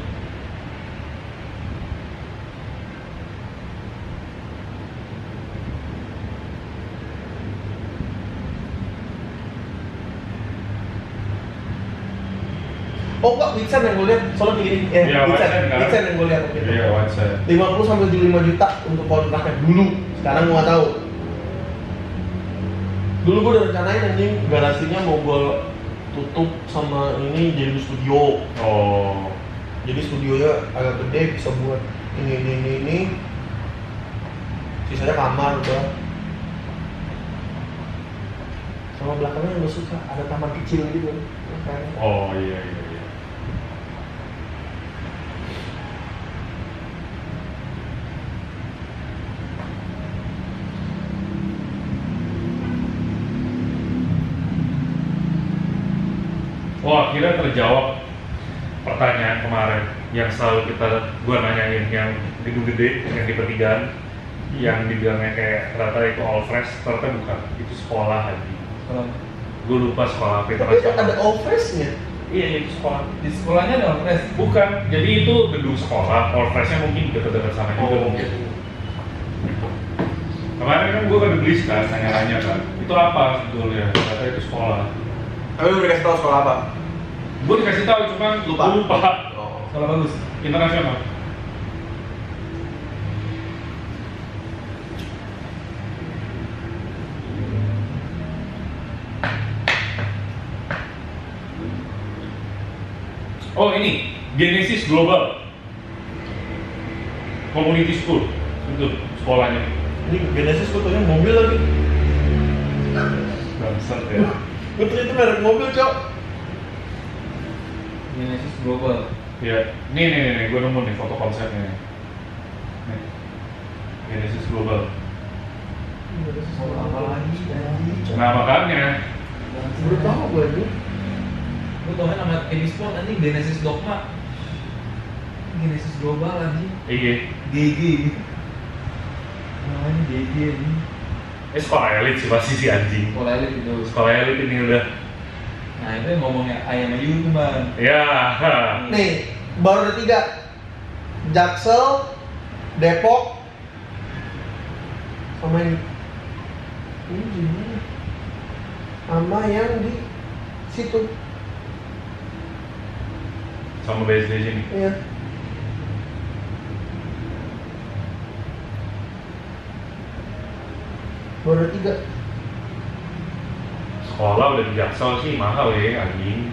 Oh enggak, Witsen yang gue lihat, soalnya begini Iya, Witsen Witsen yang gue lihat waktu itu. Iya, White Sand. 50-75 juta untuk kontraknya dulu, sekarang gue nggak tahu. Dulu gue udah rencanain anjing garasinya mau gue tutup sama ini jadi studio. Oh. Jadi studionya agak gede, bisa buat ini. Sisanya kamar udah. Sama belakangnya gue suka, ada taman kecil gitu. Oh iya. Oh, akhirnya terjawab pertanyaan kemarin yang selalu gua nanyain yang gedung gede, yang di pertigaan, yang dibilangnya kayak ternyata itu all fresh, ternyata bukan, itu sekolah aja. Gue lupa sekolah apa Tapi ada all fresh-nya. Iya, itu sekolah. Di sekolahnya ada fresh? Bukan, jadi itu gedung sekolah, all fresh-nya mungkin dekat-dekat sana juga mungkin. Kemarin kan gue beli kan, nanya-nanya kan, itu apa sebetulnya? Ternyata itu sekolah. Tapi lu dikasih tau sekolah apa? Gue dikasih tahu cuma Lupa. gue lupa. Oh. Sekolah bagus? Internasional. Oh ini, Genesis Global Community School, itu sekolahnya. Ini Genesis gue tanya mobil lagi. Bangsat ya. Gue ternyata merek mobil cok. Genesis Global. Ya, nih, gue nemu nih foto konsepnya. Nih, Genesis Global. Sekolah apa lagi? Nah makanya, Udah tahu gue ini. Gue tau kan nama Kenny Sport nanti Genesis Dogma. Genesis Global anjing. iya. GG. Namanya GG anjing. Sekolah elit sih pasti si anjing. Sekolah elit itu. Sekolah elit ini udah. Nah itu yang ngomongnya ayam aja itu bang. Ya. Nih, baru ada 3. Jaksel, Depok, sama ini. Ini gimana? Sama yang di situ. Sama BSD sini. Iya. Baru ada 3. Sekolah udah di Jaksel sih mahal ya anjing.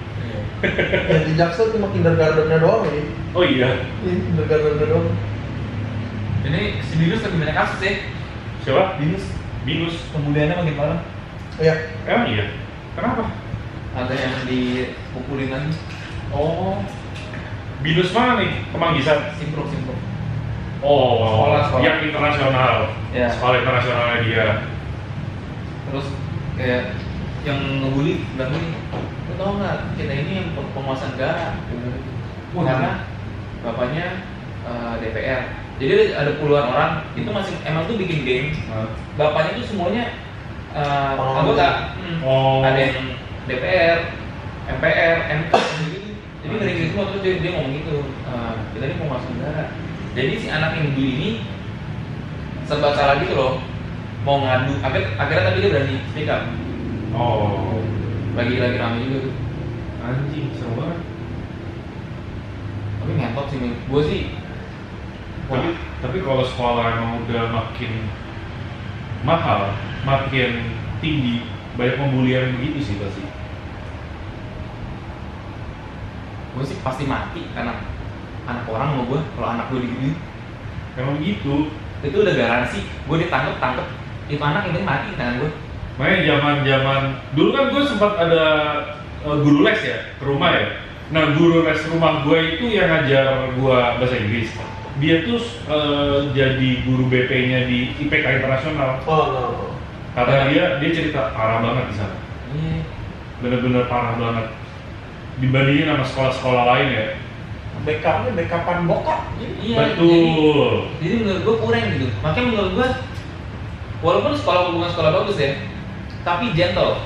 Yang di Jaksel cuma kindergarten-nya doang ya. Oh iya. Iya, kindergarten-nya doang. Ini si Binus lagi banyak kasus ya. Siapa? Binus. Binus. Kemudiannya makin parah. Iya. Emang iya. Kenapa? Ada yang dipukulin lagi. Oh. Binus mana nih? Kemanggisan. Simprok. Oh. Sekolah. Yang internasional. Ya. Sekolah internasionalnya dia. Terus kayak yang ngebully bilang gini, lu tau nggak kita ini yang penguasa negara. Wah, Karena bapaknya DPR. Jadi ada puluhan orang itu masih emang tuh bikin game. Bapaknya tuh semuanya anggota. Ada yang DPR, MPR, MK gitu. Jadi ngeri semua terus dia ngomong gitu. Kita ini mau masuk negara. Jadi si anak yang dulu ini serba salah gitu loh. Mau ngadu, akhirnya tapi dia berani speak up. Lagi rame juga tuh. Anjing, seru banget. Tapi ngentot sih, gue sih. Tapi kalau sekolah emang udah makin mahal, makin tinggi, banyak pembulian begitu sih pasti. Gue sih pasti mati karena anak orang mau gue, kalau anak gue digituin. Emang gitu. Itu udah garansi, gue ditangkep, itu anak ini mati di tangan gue. Makanya zaman dulu kan gue sempat ada guru les ya ke rumah ya. Nah guru les rumah gue itu yang ngajar gue bahasa Inggris. Dia tuh jadi guru BP-nya di IPK Internasional. Karena dia cerita parah banget di sana. Bener-bener parah banget. Dibandingin sama sekolah-sekolah lain ya. Backupan bokap. Iya. Betul. Jadi menurut gue kurang gitu. Makanya menurut gue, walaupun sekolah bukan sekolah bagus ya, tapi gentle.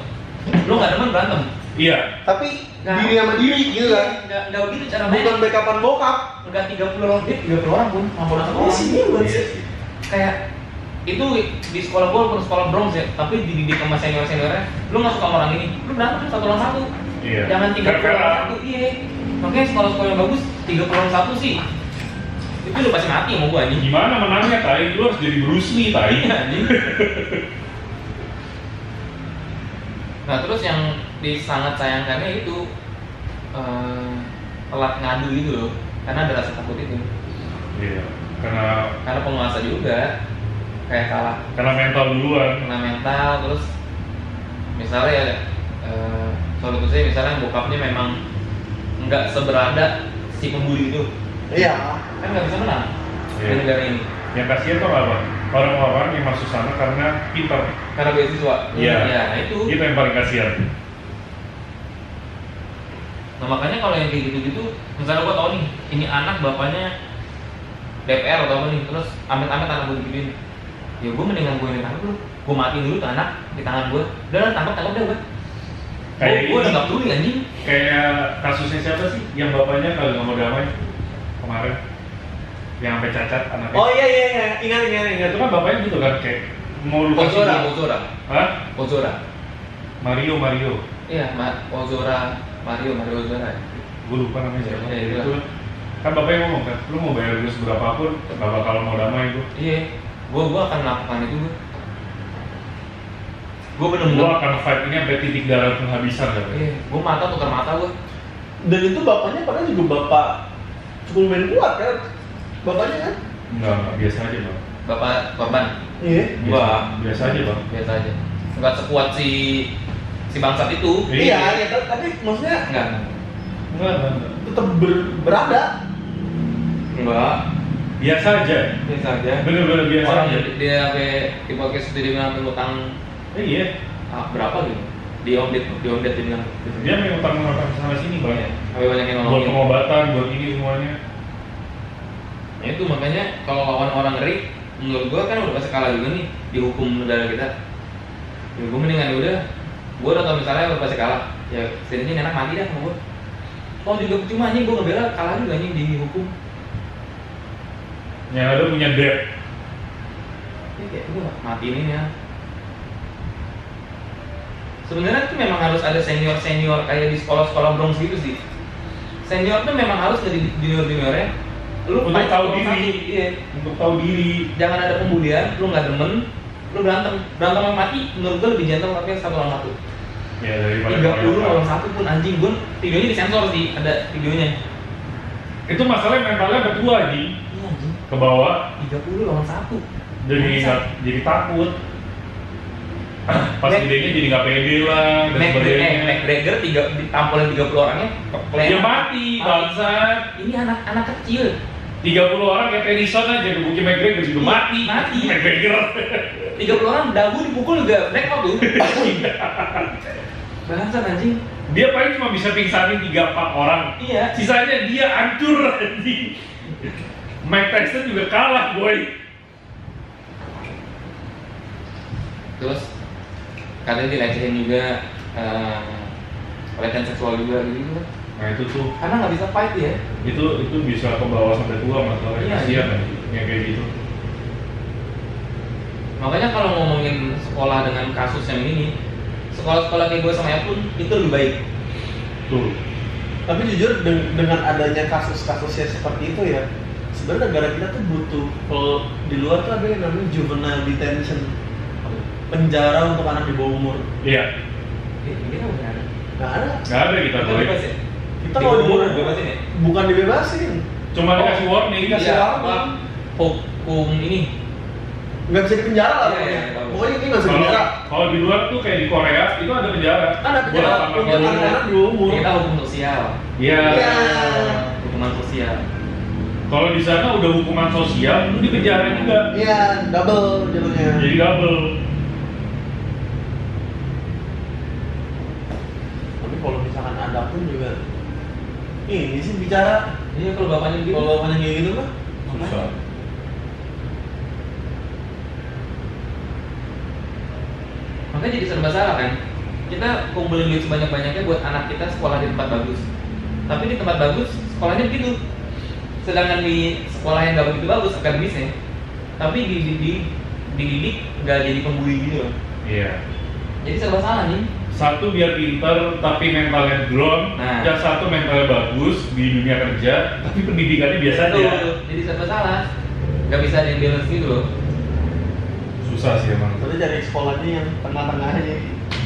Lo nggak demen berantem. Iya. Tapi diri sama diri gitu kan. Nggak begitu cara main. Bukan backupan bokap. Nggak 30 orang, 30 orang pun mampu datang orang. Iya. Kayak itu di sekolah gue walaupun sekolah Bronx ya, tapi dididik sama senior-seniornya, lu nggak suka sama orang ini, lu berantem satu lawan satu. Iya. Jangan 30 lawan satu. Iya. Makanya sekolah-sekolah yang bagus 30 lawan satu sih. Itu udah pasti mati sama gue anjing. Gimana menangnya Tai? Lu harus jadi Bruce Lee Tai. Iya anjing. Nah terus yang sangat sayangkannya itu telat ngadu gitu loh, karena ada rasa takut itu. Iya. Karena penguasa juga kayak kalah. Karena mental duluan. Kena mental terus misalnya ya solusinya misalnya bokapnya memang nggak seberada si pembuli itu. Iya. Kan nggak bisa menang di negara ini. Yang kasihan tuh apa? Orang-orang yang masuk sana karena pintar. Karena beasiswa. Iya. Ya, itu yang paling kasihan. Nah makanya kalau yang kayak gitu-gitu, misalnya gua tau nih, ini anak bapaknya DPR atau apa nih, terus amit-amit anak gua digituin. Ya gua mendingan gua yang tangkap dulu. Gua matiin dulu tuh anak di tangan gua. Udah tangkap deh gua. Gua udah gak peduli anjing. Kayak kasusnya siapa sih? Yang bapaknya kalau nggak mau damai kemarin, yang sampai cacat anaknya. Oh iya, ingat. Itu kan bapaknya gitu kan, kayak mau lupa. Ozora. Hah? Ozora. Mario. Iya, Mario Ozora. Gue lupa namanya siapa. Iya, Itu kan bapaknya ngomong kan, lu mau bayar gue seberapapun, gak bakal mau damai gue. Iya, gua akan melakukan itu gua. Gua Gue bener-bener. akan fight ini sampai titik darah penghabisan kan. Iya, gua mata tukar mata gua. Dan itu bapaknya padahal juga bapak cukup main kuat kan. Bapaknya kan? Enggak, biasa aja bang. Bapak korban. Iya. Biasa aja bang. Biasa aja. Enggak sekuat si bangsat itu. Iya, tapi maksudnya Enggak. tetap berada. Enggak. Biasa aja. Biasa aja. Bener-bener biasa Orang aja. dia sampai di podcast itu dia bilang sampai utang Iya. berapa gitu. Dia bilang. Dia main utang sana sini bang. Sampai banyak yang Buat nolongin. pengobatan, buat ini semuanya. Ya itu makanya kalau lawan orang ngeri, menurut gua kan udah pasti kalah juga nih di hukum negara kita. Ya gua mendingan udah, gua udah tau misalnya udah pasti kalah. Ya setidaknya enak mati dah sama gua. Oh juga cuma anjing gua ngebela kalah juga anjing di hukum. Yang ada punya debt. Ya kayak gua mati ini ya. Sebenarnya tuh memang harus ada senior kayak di sekolah Bronx gitu sih. Senior tuh memang harus dari junior-juniornya. Lu Untuk fight tahu satu diri. satu, iya. Untuk tahu diri. Jangan ada pembulian, lu nggak demen, lu berantem yang mati. Menurut gue lebih gentle tapi satu lawan satu. Ya daripada 30 lawan satu pun anjing gue. Videonya disensor sih, ada videonya. Itu masalahnya mentalnya ketua anjing. Iya anjing. Ke bawah. 30 lawan satu. Jadi takut. Pas gedenya jadi nggak pede lah dan sebagainya. McGregor ditampolin 30 orangnya Dia mati, bangsat. Ini anak kecil. 30 orang kayak Tennyson aja gebukin McGregor juga mati. McGregor. 30 orang dagu dipukul juga blackout tuh. Bangsat anjing. Dia paling cuma bisa pingsanin 3-4 orang. Iya. Sisanya dia hancur anjing. Mike Tyson juga kalah, boy. Terus katanya dilecehin juga, pelecehan seksual juga gitu. Nah itu tuh, Karena nggak bisa fight ya. itu bisa ke bawah sampai tua masalahnya. Iya, Kasihan iya. yang kayak gitu. Makanya kalau ngomongin sekolah dengan kasus yang ini, sekolah-sekolah kayak gue sama ya pun itu lebih baik. Tuh. Tapi jujur dengan adanya kasus-kasusnya seperti itu ya, sebenarnya negara kita tuh butuh, kalau di luar tuh ada yang namanya juvenile detention, penjara untuk anak di bawah umur. Iya. Ini kan bukan ada. Nggak ada. Nggak ada kita, Kita boy. bebas ya? Kita kalau di bawah bebasin ya? bukan dibebasin, Cuma dikasih warning. dikasih Iya, warning. apa, hukum ini. Nggak bisa dipenjara lah Iya, pokoknya. iya, tahu. Pokoknya ini nggak bisa Kalau dipenjara. kalau di luar tuh kayak di Korea itu ada penjara. Ada penjara Buat untuk anak-anak. anak-anak di bawah umur. Kita hukum sosial. Iya. Iya. Hukuman sosial. Kalau di sana udah hukuman sosial, itu di penjara juga. Iya, double jadinya. Jadi double. Tapi kalau misalkan ada pun juga ini sih bicara Iya kalau bapaknya gitu. kalau bapaknya kayak gitu mah Susah. Makanya jadi serba salah kan. Kita kumpulin duit sebanyak-banyaknya buat anak kita sekolah di tempat bagus. Tapi di tempat bagus sekolahnya begitu. Sedangkan di sekolah yang nggak begitu bagus akademisnya, tapi dididik nggak jadi pembuli gitu loh. Iya. Jadi serba salah nih. Satu biar pinter tapi mentalnya drone, Nah. yang satu mentalnya bagus di dunia kerja tapi pendidikannya biasa aja. Betul. Jadi serba salah. Nggak bisa ada yang balance gitu loh. Susah sih emang. Terus cari sekolahnya yang tengah-tengahnya.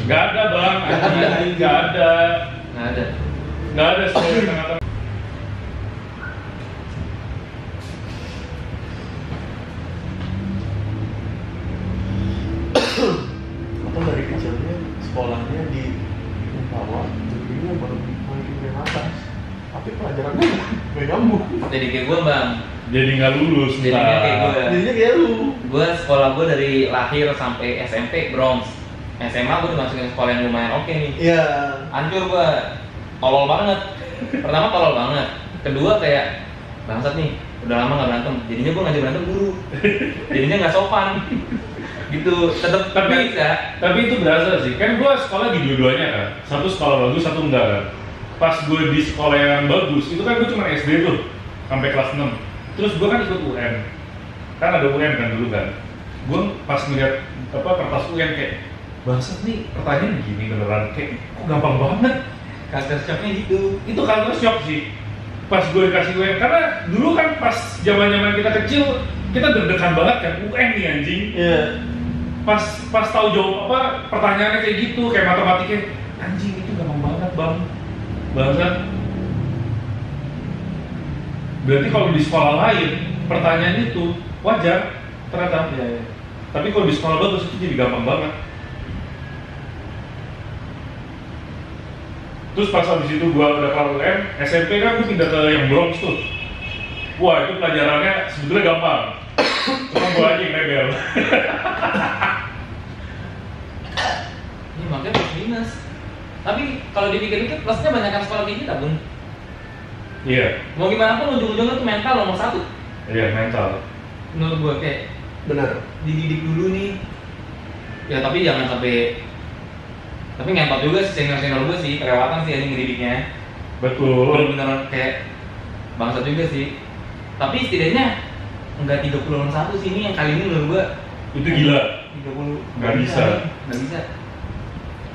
Nggak ada bang, Nggak ada. nggak ada, Nggak ada. nggak ada sekolah yang tengah-tengah. Atau dari kecilnya sekolahnya di bawah, jadinya baru makin ke atas. Tapi pelajarannya nggak nyambung. Jadi kayak gue bang. Jadi nggak lulus. Jadinya ntar. kayak gue. Jadinya kayak lu. Gue sekolah gue dari lahir sampai SMP Bronx. SMA gue udah masukin sekolah yang lumayan oke nih. Iya. Hancur gue, tolol banget. Pertama tolol banget. Kedua kayak bangsat nih, udah lama nggak berantem. Jadinya gue ngajak berantem guru. Jadinya nggak sopan. Gitu. Tetep Tapi- bisa. Tapi itu berasa sih, kan gue sekolah di dua-duanya kan. Satu sekolah bagus, satu enggak kan. Pas gue di sekolah yang bagus, itu kan gue cuma SD tuh, sampai kelas 6. Terus gue kan ikut UN. Kan ada UN kan dulu kan. Gue pas ngeliat kertas UN kayak, bangsat nih pertanyaan begini beneran, kayak kok gampang banget. Culture shocknya gitu. Itu kan shock sih. Pas gue dikasih UN, karena dulu kan pas zaman-zaman kita kecil, kita deg-degan banget kan, UN nih anjing. Iya. Pas tahu jawab pertanyaannya kayak gitu, kayak matematiknya, anjing itu gampang banget bang, bangsat. Berarti kalau di sekolah lain pertanyaan itu wajar ternyata. Iya. Tapi kalau di sekolah bagus itu jadi gampang banget. Terus pas habis itu gua udah kelar UN, SMP kan gua pindah ke yang Bronx tuh. Wah itu pelajarannya sebetulnya gampang. Cuma gua aja yang rebel. Ini makanya plus minus. Tapi kalau dipikir-pikir plusnya banyak kan sekolah kayak kita pun. Iya, Mau gimana pun ujung-ujungnya tuh mental nomor satu. iya mental. Menurut gue kayak Benar. dididik dulu nih. Ya tapi jangan sampai. Tapi ngentot juga sih senior-senior gue sih, kelewatan sih ini ngedidiknya. Betul. Bener-bener kayak bangsat juga sih. Tapi setidaknya enggak 30 lawan 1 sih ini yang kali ini menurut gue Itu gila. 30 Nggak bisa. Nggak bisa.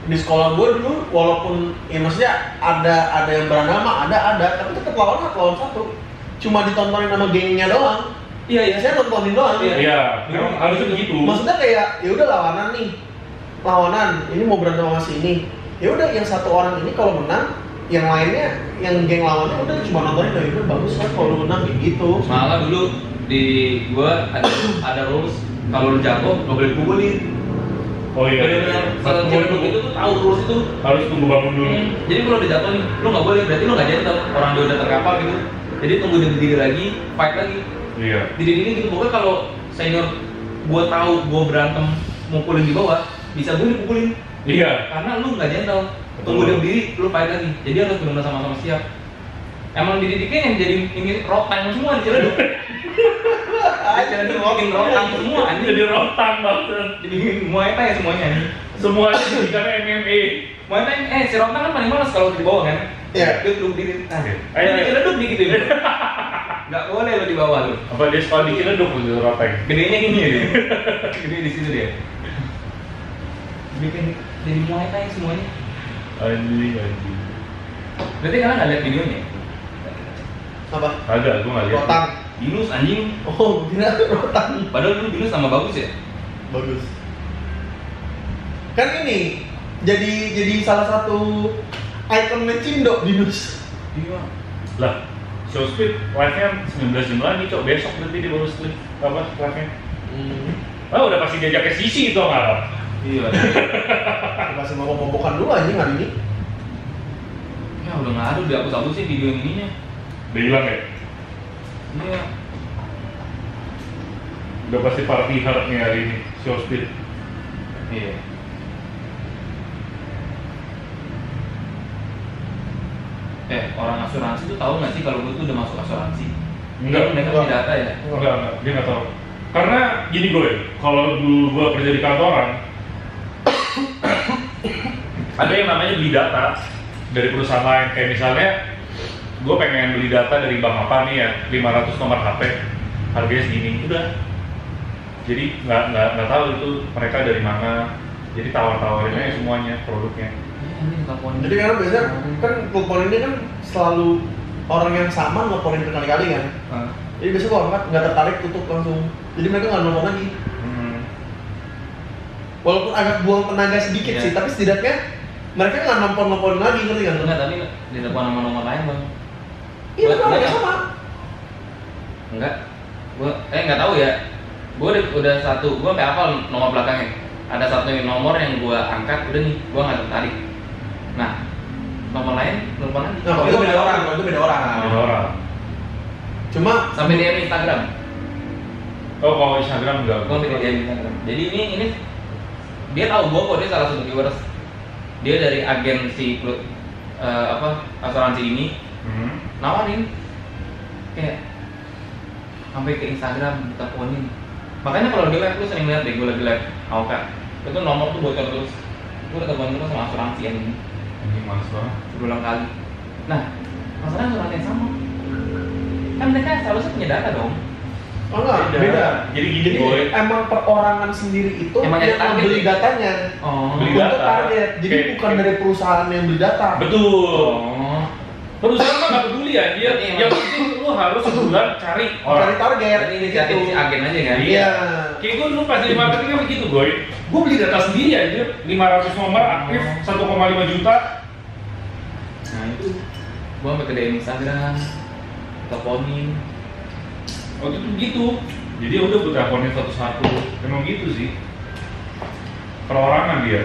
Di sekolah gue dulu walaupun ya maksudnya ada yang bernama ada tapi tetap lawan satu. Cuma ditontonin sama gengnya doang. Iya iya. Saya nontonin doang. Iya. Iya, memang harusnya begitu. Maksudnya kayak ya udah lawanan nih. Lawanan, ini mau berantem sama si ini. Ya udah yang satu orang ini kalau menang, yang lainnya yang geng lawannya udah cuma nontonin ya udah bagus kan kalau lu menang kayak gitu. Malah dulu di gua ada rules kalau lu jago nggak boleh dipukulin. Oh iya. Bener-bener kalau cewek lu itu tuh tahu rules itu. Harus tunggu bangun dulu. Jadi kalau udah jatuh nih, lu nggak boleh berarti lu nggak gentle. Orang dia udah terkapar gitu. Jadi tunggu dia berdiri lagi, fight lagi. Iya. Diri gitu. Pokoknya kalau senior gua tahu gua berantem mukulin di bawah, bisa gue dipukulin. Iya. Karena lu nggak gentle. Betul. Tunggu dia berdiri, lu fight lagi. Jadi harus benar-benar sama-sama siap. Emang dididiknya yang jadi ini rock time semua di Ciledug. Jadi bikin rotang semua anjing. Jadi rotan banget. Jadi Muay Thai semuanya nih. Semuanya jadikannya MMA. Muay Thai si rotang kan paling males kalau di bawah kan. Iya. Dia duduk diri. Ayo, ayo. Duduk dikit dulu. Enggak boleh lo di bawah lo. Apa dia sekolah dikit duduk di rotan? Gedenya gini ya dia. Gede di situ dia. Bikin jadi Muay Thai semuanya. Anjing. Berarti kalian nggak lihat videonya? Apa? Ada, gua nggak lihat. Rotan. Binus anjing. Oh, kira rotan. Padahal dulu Binus sama bagus ya. Bagus. Kan ini jadi salah satu ikon Mecindo Binus. Iya. Lah, show speed live-nya 19 jam lagi, cok. Besok berarti dia baru split apa live-nya? Oh, udah pasti diajak ke sisi itu ngarap. Iya. Masih mau ngobokan dulu anjing hari ini. Ya udah nggak ada, dihapus-hapusin video yang ininya. Udah hilang ya? Iya. Udah pasti party hard nih hari ini, show speed. Iya. Orang asuransi tuh tahu nggak sih kalau gue tuh udah masuk asuransi? Enggak, mereka enggak. punya data ya. Enggak, dia nggak tahu. Karena gini gue, kalau dulu gue kerja di kantoran, ada yang namanya beli data dari perusahaan lain. Kayak misalnya, gue pengen beli data dari bank apa nih ya, 500 nomor HP, harganya segini, udah. Jadi nggak tahu itu mereka dari mana. Jadi tawar-tawarin aja semuanya produknya. Iya, ini telepon. Jadi karena biasanya kan telepon ini kan selalu orang yang sama nelponin berkali-kali kan. Jadi biasanya kalau angkat nggak tertarik tutup langsung. Jadi mereka nggak nelfon lagi. Walaupun agak buang tenaga sedikit Iya. sih, tapi setidaknya mereka nggak nelpon lagi, ngerti kan? Enggak, tapi di telepon sama nomor lain bang. Iya, Buat- mereka buat- sama. Enggak. Gua nggak tahu ya. Gue udah satu, gue sampai hafal nomor belakangnya. Ada satu nomor yang gue angkat, udah nih, gue nggak tertarik. Nah, nomor lain, telepon lagi. Nah, itu beda orang, itu beda orang. Ada orang. Cuma Sampai DM Instagram. Oh, kalau Instagram enggak. Gue sampai DM Instagram. Jadi ini dia tahu gue kok, dia salah satu viewers. Dia dari agensi asuransi ini nawarin kayak sampai ke Instagram diteleponin. Makanya kalau di live lu sering lihat deh, gue lagi live AOK itu nomor tuh bocor terus. Gue udah telepon terus sama asuransi yang ini Ini males banget. berulang kali. Nah, masalahnya asuransi yang sama. Kan mereka seharusnya punya data dong. oh enggak, beda. Jadi gini boy. Emang perorangan sendiri itu Emang ada yang target membeli ya? datanya. Oh. Beli Untuk data. target. Jadi Kayak- bukan dari perusahaan yang beli data. Betul. Oh. Perusahaan mah nggak peduli ya dia. Iya. Yang penting lu harus sebulan cari Cari orang. target. Berarti inisiatif si agen aja kan? Iya. Kayak gue dulu pas jadi marketing kan begitu boy. Gue beli data sendiri aja, 500 nomor aktif, 1,5 juta. Nah itu, gua sampai ke DM Instagram, teleponin. Waktu itu gitu. Jadi ya udah gue teleponin satu-satu. Emang gitu sih. Perorangan dia.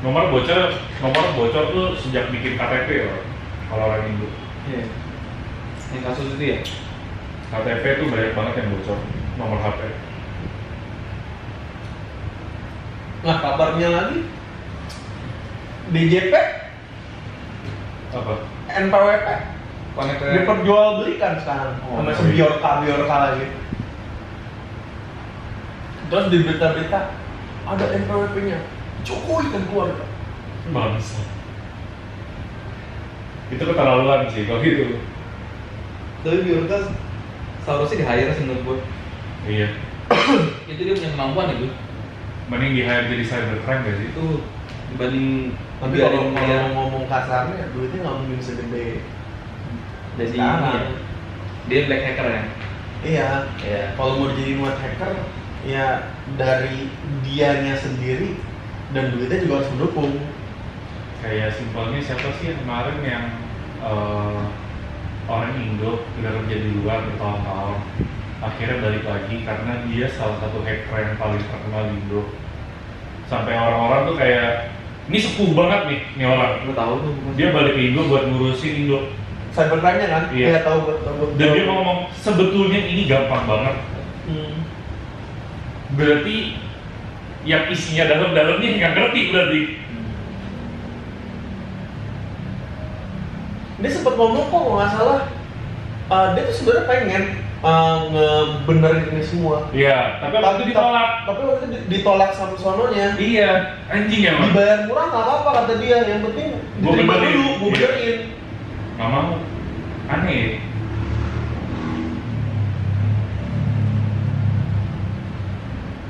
Nomor bocor tuh sejak bikin KTP ya, kalau orang Indo. Iya. Yang kasus itu ya? KTP tuh banyak banget yang bocor, nomor HP. Nah, kabarnya lagi DJP, Apa? NPWP Connect ke diperjualbelikan sekarang Oh, sama iya. si Biorka lagi. Terus di berita-berita ada NPWP-nya, Jokowi dan keluarga. Bangsa. Itu keterlaluan sih kalau gitu. Tapi Biorka seharusnya di-hire sih menurut gue. Iya. Itu dia punya kemampuan itu. Mending di hire jadi cybercrime gak sih? Itu dibanding Tapi biarin kalau dia ngomong kasarnya, duitnya nggak mungkin segede. jadi sekarang. ini ya. Dia black hacker ya. Iya. Iya. Kalau mau dijadiin white hacker, ya dari dianya sendiri dan duitnya juga harus mendukung. Kayak simpelnya siapa sih yang kemarin yang orang Indo udah kerja di luar bertahun-tahun, akhirnya balik lagi karena dia salah satu hacker yang paling terkenal di Indo. Sampai orang-orang tuh kayak, ini sepuh banget nih orang. Lu tahu tuh. Dia balik ke Indo buat ngurusin Indo. Cybercrime-nya kan? Iya. Tahu betul. Dan dia ngomong sebetulnya ini gampang banget. Berarti yang isinya dalam-dalamnya nggak ngerti berarti. Dia sempat ngomong kok nggak salah, dia tuh sebenarnya pengen ngebenerin ini semua. Iya, tapi waktu itu ditolak. Tapi waktu itu ditolak sama sononya. Iya, anjing ya Mas. Dibayar murah nggak apa-apa kata dia, yang penting Gua diterima benerin. dulu, gue Iya. benerin. Nggak mau. Aneh.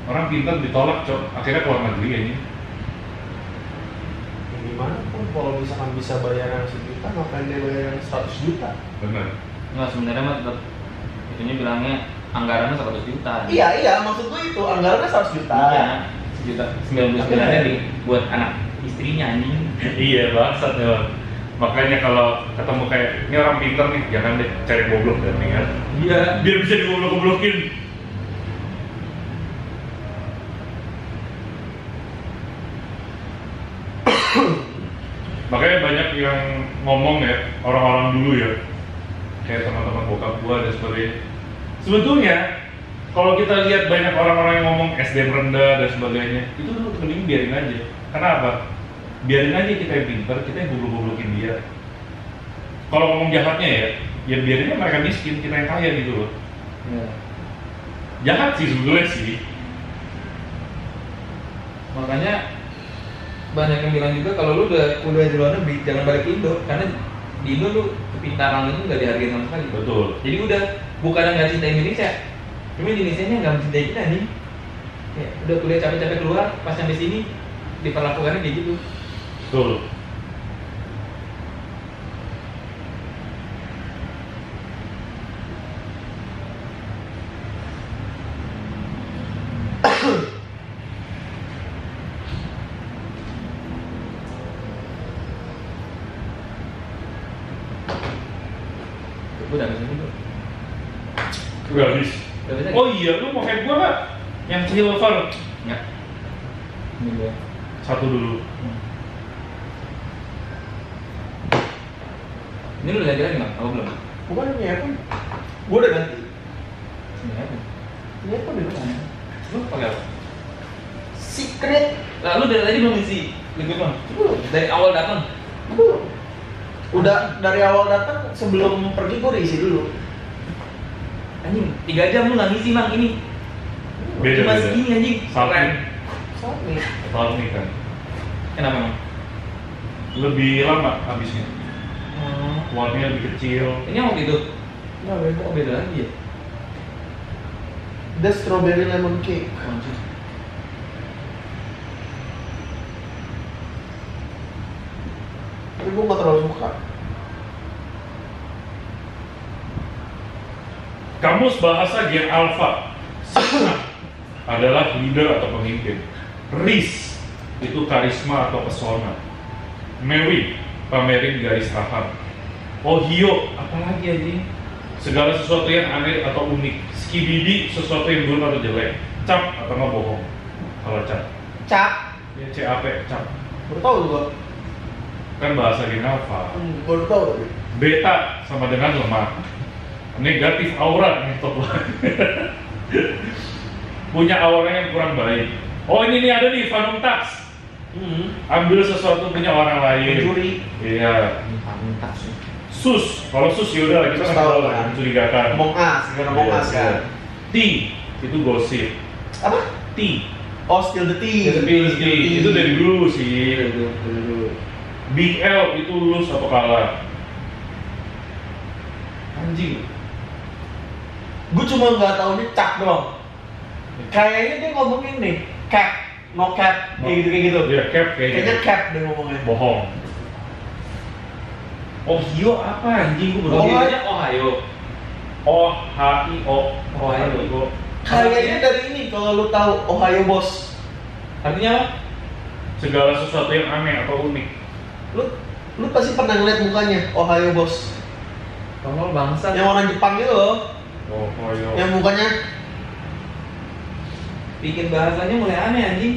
Orang pintar ditolak, Cok. Akhirnya keluar negeri aja. Ya, gimana pun kalau misalkan bisa bayar yang sejuta, ngapain dia bayar yang 100 juta? Bener. Nggak, sebenarnya mah tetap itunya bilangnya anggarannya 100 juta. Iya, maksud gue itu, anggarannya 100 juta. Iya, 1.099 nih buat anak istrinya anjing. Iya, bangsat ya. Makanya kalau ketemu kayak ini orang pintar nih, jangan deh cari goblok dan nih kan. Iya. Biar bisa digoblok-goblokin. Makanya banyak yang ngomong ya, orang-orang dulu ya, kayak teman-teman bokap gua dan sebagainya. Sebetulnya kalau kita lihat banyak orang-orang yang ngomong SDM rendah dan sebagainya, itu tuh mending biarin aja. Kenapa? Biarin aja kita yang pintar, kita yang goblok-goblokin dia. Kalau ngomong jahatnya ya biarin aja mereka miskin, kita yang kaya gitu loh. Iya. Jahat sih sebetulnya sih. Makanya banyak yang bilang juga kalau lu udah di luar negeri jangan balik ke Indo, karena di Indo lu kepintaran lu itu nggak dihargai sama sekali. Betul. Jadi udah bukan nggak cinta Indonesia, cuma Indonesianya nggak mencintai kita nih. Ya, udah kuliah capek-capek keluar, pas sampai sini diperlakukannya kayak gitu. Betul. Gue udah habis dulu. Udah habis. Udah bisa. Oh iya, lu mau kayak gua nggak? Yang silver. Nggak. Ini gue. Satu dulu. Ini lu udah ganti lagi nggak? Oh belum. Bukan ini apa? Gue udah ganti. Ini apa? Ini apa dulu? Lu pakai apa? Secret. Lah lu dari tadi belum isi liquid bang? Dari awal datang. Belum. Udah dari awal datang sebelum pergi gue udah isi dulu. Anjing, 3 jam lu nggak ngisi bang ini. Beda, Cuma beda. segini anjing. Satu. Keren. Saat nih. Tahun ini kan. Kenapa emang? Lebih lama habisnya. Warnanya lebih kecil. Ini yang waktu itu. Nah, beda. Oh beda lagi ya? The strawberry lemon cake. Anjing. Tapi gue gak terlalu suka. Kamus bahasa Gen Alpha. Sigma adalah leader atau pemimpin. Riz itu karisma atau pesona. Mary pamerin garis paham. Ohio apalagi anjing? Segala sesuatu yang aneh atau unik. Skibidi sesuatu yang buruk atau jelek. Cap atau nggak bohong. Kalau cap, Cap. ya CAP cap. Baru tau gue. Kan bahasa Gen Alpha. Baru tau tapi. Beta sama dengan lemah. Negatif aura ngetok banget. Punya aura yang kurang baik. Oh ini nih ada nih Phantom Tax. Ambil sesuatu punya orang lain. Mencuri. Iya. Minta sih. Sus, kalau sus yaudah kita Sus kan tahu tahu kan. lah mencurigakan. Among Us, bukan Among Iya, Us kan. T itu gosip. Apa? T Oh, Spill the Tea. Spill the tea. Itu dari dulu sih. Dulu. Big L itu lulus atau kalah. Anjing. Gue cuma nggak tahu nih cap doang. Kayaknya dia ngomongin nih cap, no cap, kayak gitu. Iya, cap Kayaknya kayaknya. cap dia ngomongnya. Bohong. Ohio apa anjing? Gue Ohio. baru Ohio. Ohio. O-H-I-O. Ohio. Kayaknya dari ini kalau lu tahu Ohio Boss. Artinya apa? Segala sesuatu yang aneh atau unik. Lu pasti pernah ngeliat mukanya Ohio Boss. Tolol bangsa. Yang orang Jepang gitu loh. Ohio. Yang mukanya Bikin bahasanya mulai aneh anjing.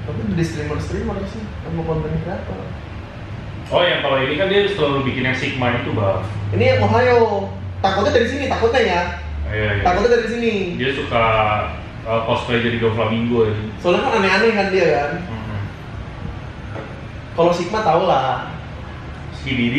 tapi dari streamer sih sama konten kreator. Oh yang kalau ini kan dia selalu bikin yang Sigma itu bang. Ini yang Ohio. Takutnya dari sini, takutnya ya. Iya, iya. Takutnya dari sini. Dia suka cosplay jadi Doflamingo ya. Soalnya kan aneh-aneh kan dia kan. Kalau Sigma tau lah. Si Didi